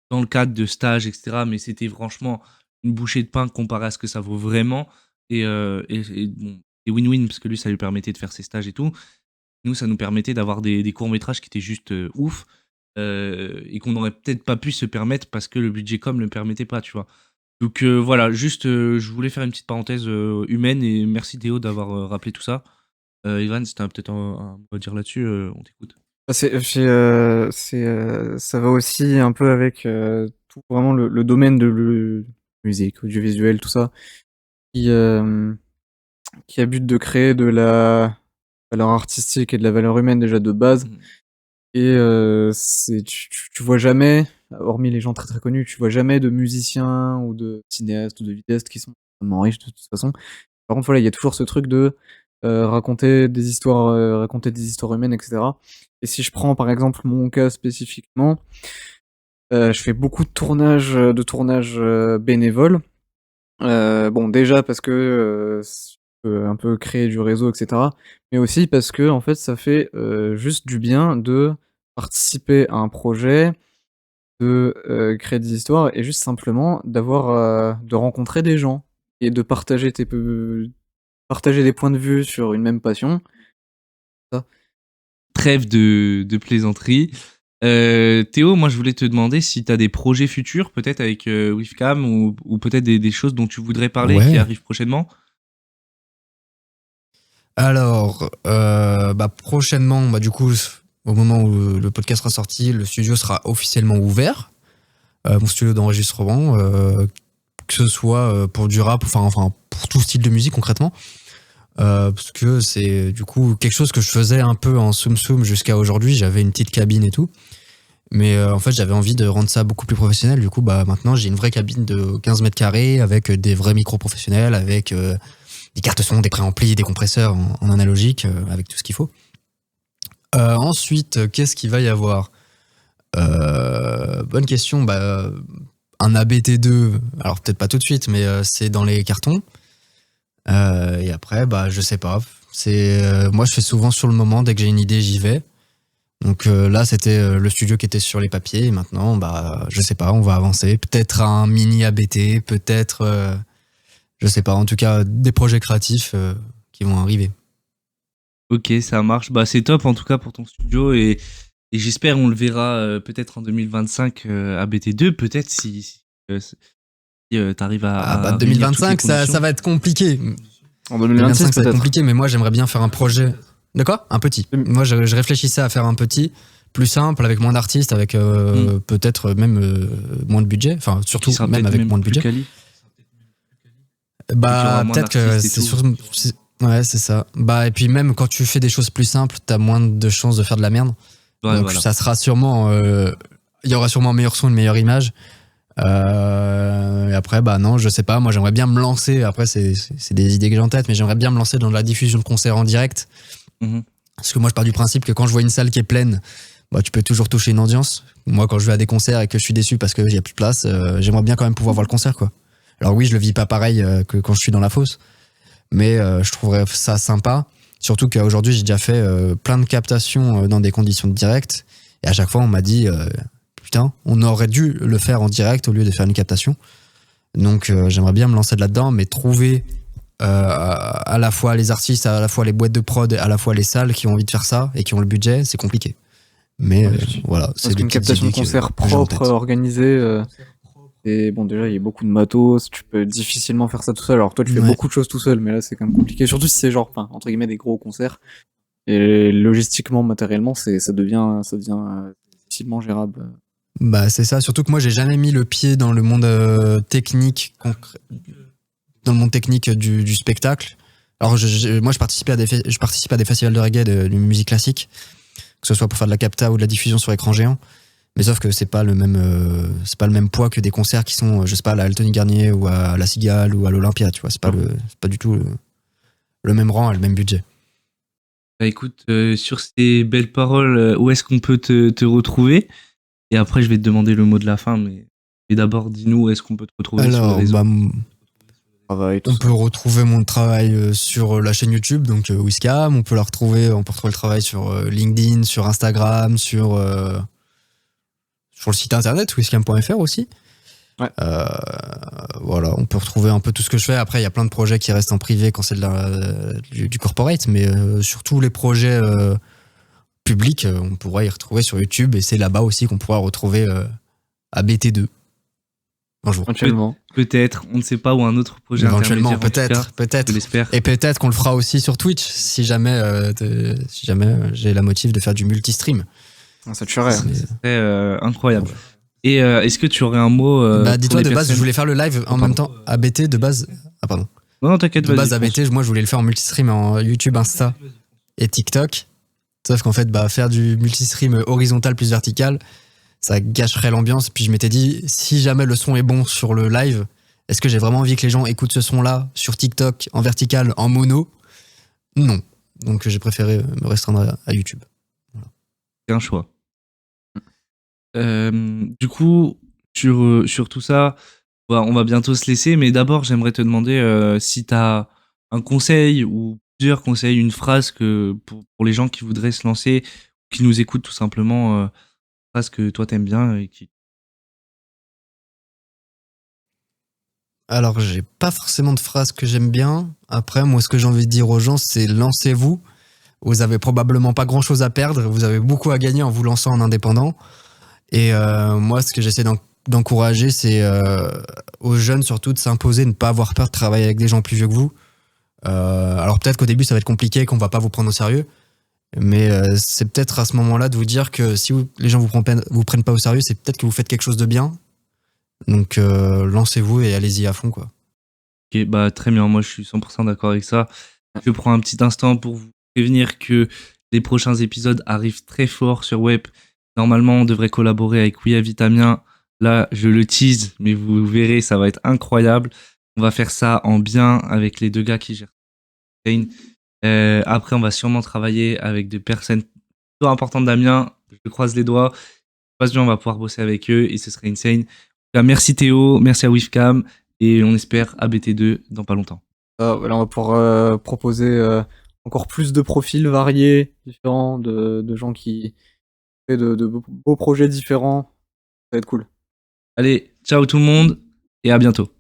dans le cadre de stages, etc., mais c'était franchement une bouchée de pain comparé à ce que ça vaut vraiment. Et bon, c'est win-win, parce que lui, ça lui permettait de faire ses stages et tout. Nous, ça nous permettait d'avoir des courts-métrages qui étaient juste ouf, et qu'on n'aurait peut-être pas pu se permettre parce que le budget com ne le permettait pas, tu vois. Donc voilà, juste, je voulais faire une petite parenthèse humaine, et merci Théo d'avoir rappelé tout ça. Ivan, si t'as peut-être un mot à dire là-dessus, on t'écoute. Ça va aussi un peu avec tout vraiment le domaine de musique, audiovisuel, tout ça, qui a but de créer de la valeur artistique et de la valeur humaine déjà de base. Et tu vois jamais, hormis les gens très très connus, tu vois jamais de musiciens ou de cinéastes ou de vidéastes qui sont vraiment riches de toute façon. Par contre, voilà, il y a toujours ce truc de raconter des histoires humaines, etc. Et si je prends par exemple mon cas spécifiquement, je fais beaucoup de tournages bénévoles. Bon, déjà parce que ça peut un peu créer du réseau, etc. Mais aussi parce que en fait, ça fait juste du bien de participer à un projet, de créer des histoires, et juste simplement de rencontrer des gens et de partager des points de vue sur une même passion. Ça. Trêve de plaisanterie. Théo, moi je voulais te demander si tu as des projets futurs, peut-être avec Wifcam, ou peut-être des choses dont tu voudrais parler qui arrivent prochainement. Alors, prochainement, du coup, au moment où le podcast sera sorti, le studio sera officiellement ouvert. mon studio d'enregistrement, que ce soit pour du rap, enfin pour tout style de musique concrètement. Parce que c'est du coup quelque chose que je faisais un peu en soum jusqu'à aujourd'hui. J'avais une petite cabine et tout. Mais en fait, j'avais envie de rendre ça beaucoup plus professionnel. Du coup, maintenant, j'ai une vraie cabine de 15 mètres carrés avec des vrais micros professionnels, avec des cartes son, des préamplis, des compresseurs en analogique, avec tout ce qu'il faut. Ensuite, qu'est-ce qu'il va y avoir ? Bonne question. Un ABT2, alors peut-être pas tout de suite, mais c'est dans les cartons. Et après, je sais pas. Moi, je fais souvent sur le moment, dès que j'ai une idée, j'y vais. Donc là, c'était le studio qui était sur les papiers. Et maintenant, je sais pas, on va avancer. Peut-être un mini ABT, peut-être, je sais pas. En tout cas, des projets créatifs qui vont arriver. Ok, ça marche. C'est top en tout cas pour ton studio et j'espère on le verra peut-être en 2025 à BT2, peut-être si t'arrives à 2025, ça va être compliqué. En 2026, ça va être compliqué, mais moi j'aimerais bien faire un projet. De quoi ? Un petit. Moi je réfléchissais à faire un petit, plus simple, avec moins d'artistes, avec peut-être même moins de budget, enfin surtout même avec moins de budget. Peut-être que c'est surtout. Ouais, c'est ça. Et puis même quand tu fais des choses plus simples, t'as moins de chances de faire de la merde. Ouais, donc ça sera sûrement, il y aura sûrement un meilleur son, une meilleure image. Et après, non, je sais pas. Moi, j'aimerais bien me lancer. Après, c'est des idées que j'ai en tête, mais j'aimerais bien me lancer dans la diffusion de concerts en direct. Parce que moi, je pars du principe que quand je vois une salle qui est pleine, tu peux toujours toucher une audience. Moi, quand je vais à des concerts et que je suis déçu parce qu'il y a plus de place, j'aimerais bien quand même pouvoir voir le concert, quoi. Alors oui, je le vis pas pareil que quand je suis dans la fosse, mais je trouverais ça sympa. Surtout qu'aujourd'hui, j'ai déjà fait plein de captations dans des conditions de direct. Et à chaque fois, on m'a dit, putain, on aurait dû le faire en direct au lieu de faire une captation. Donc, j'aimerais bien me lancer là-dedans, mais trouver à la fois les artistes, à la fois les boîtes de prod, à la fois les salles qui ont envie de faire ça et qui ont le budget, c'est compliqué. Mais voilà, c'est une captation de concert propre, organisée. Et bon, déjà, il y a beaucoup de matos, tu peux difficilement faire ça tout seul. Alors toi, tu fais beaucoup de choses tout seul, mais là, c'est quand même compliqué. Surtout si c'est genre, entre guillemets, des gros concerts. Et logistiquement, matériellement, ça devient difficilement gérable. C'est ça. Surtout que moi, j'ai jamais mis le pied dans le monde technique, dans le monde technique du spectacle. Alors moi, je participe à des festivals de reggae, de musique classique, que ce soit pour faire de la capta ou de la diffusion sur écran géant. Mais sauf que c'est pas le même poids que des concerts qui sont, je sais pas, à la Altony Garnier ou à la Cigale ou à l'Olympia, tu vois. C'est pas du tout le même rang, le même budget. Écoute, sur ces belles paroles, où est-ce qu'on peut te retrouver ? Et après, je vais te demander le mot de la fin, mais d'abord, dis-nous où est-ce qu'on peut te retrouver sur les réseaux. On peut retrouver mon travail sur la chaîne YouTube, donc Wizkam. On peut retrouver le travail sur LinkedIn, sur Instagram, sur le site internet wizkam.fr aussi. Ouais. Voilà, on peut retrouver un peu tout ce que je fais. Après, il y a plein de projets qui restent en privé quand c'est du corporate, mais surtout les projets publics, on pourra y retrouver sur YouTube, et c'est là-bas aussi qu'on pourra retrouver ABT2. Un jour. Éventuellement. Peut-être, on ne sait pas, ou un autre projet. Éventuellement, peut-être. Je l'espère. Et peut-être qu'on le fera aussi sur Twitch, si jamais j'ai la motive de faire du multi-stream. Ça tuerait. C'est incroyable. Et est-ce que tu aurais un mot dis-toi, de base, je voulais faire le live en même temps. ABT, de base... Ah, pardon. Non, t'inquiète, de base, ABT, moi, je voulais le faire en multi-stream en YouTube, Insta et TikTok. Sauf qu'en fait, faire du multi-stream horizontal plus vertical, ça gâcherait l'ambiance. Puis je m'étais dit, si jamais le son est bon sur le live, est-ce que j'ai vraiment envie que les gens écoutent ce son-là sur TikTok, en vertical, en mono ? Non. Donc j'ai préféré me restreindre à YouTube. Voilà. C'est un choix. Du coup, sur tout ça, on va bientôt se laisser, mais d'abord, j'aimerais te demander si tu as un conseil ou plusieurs conseils, une phrase pour les gens qui voudraient se lancer, qui nous écoutent tout simplement, une phrase que toi t'aimes bien et qui... Alors, j'ai pas forcément de phrase que j'aime bien. Après, moi, ce que j'ai envie de dire aux gens, c'est lancez-vous. Vous avez probablement pas grand-chose à perdre. Vous avez beaucoup à gagner en vous lançant en indépendant. Et moi, ce que j'essaie d'encourager, c'est aux jeunes surtout de s'imposer, de ne pas avoir peur de travailler avec des gens plus vieux que vous. Alors peut-être qu'au début, ça va être compliqué, qu'on va pas vous prendre au sérieux. Mais c'est peut-être à ce moment-là de vous dire que si les gens vous prennent pas au sérieux, c'est peut-être que vous faites quelque chose de bien. Donc lancez-vous et allez-y à fond, quoi. Ok, bah très bien, moi je suis 100% d'accord avec ça. Je prends un petit instant pour vous prévenir que les prochains épisodes arrivent très fort sur Web. Normalement, on devrait collaborer avec We Have Vitamien. Là, je le tease, mais vous verrez, ça va être incroyable. On va faire ça en bien avec les deux gars qui gèrent Insane. Après, on va sûrement travailler avec des personnes plutôt importantes d'Amiens. Je croise les doigts. Si ça passe bien, on va pouvoir bosser avec eux et ce serait insane. En tout cas, merci Théo, merci à Wifcam et on espère à BT2 dans pas longtemps. Voilà, on va pouvoir proposer encore plus de profils variés, différents, de gens qui fait de beaux projets différents. Ça va être cool. Allez, ciao tout le monde et à bientôt.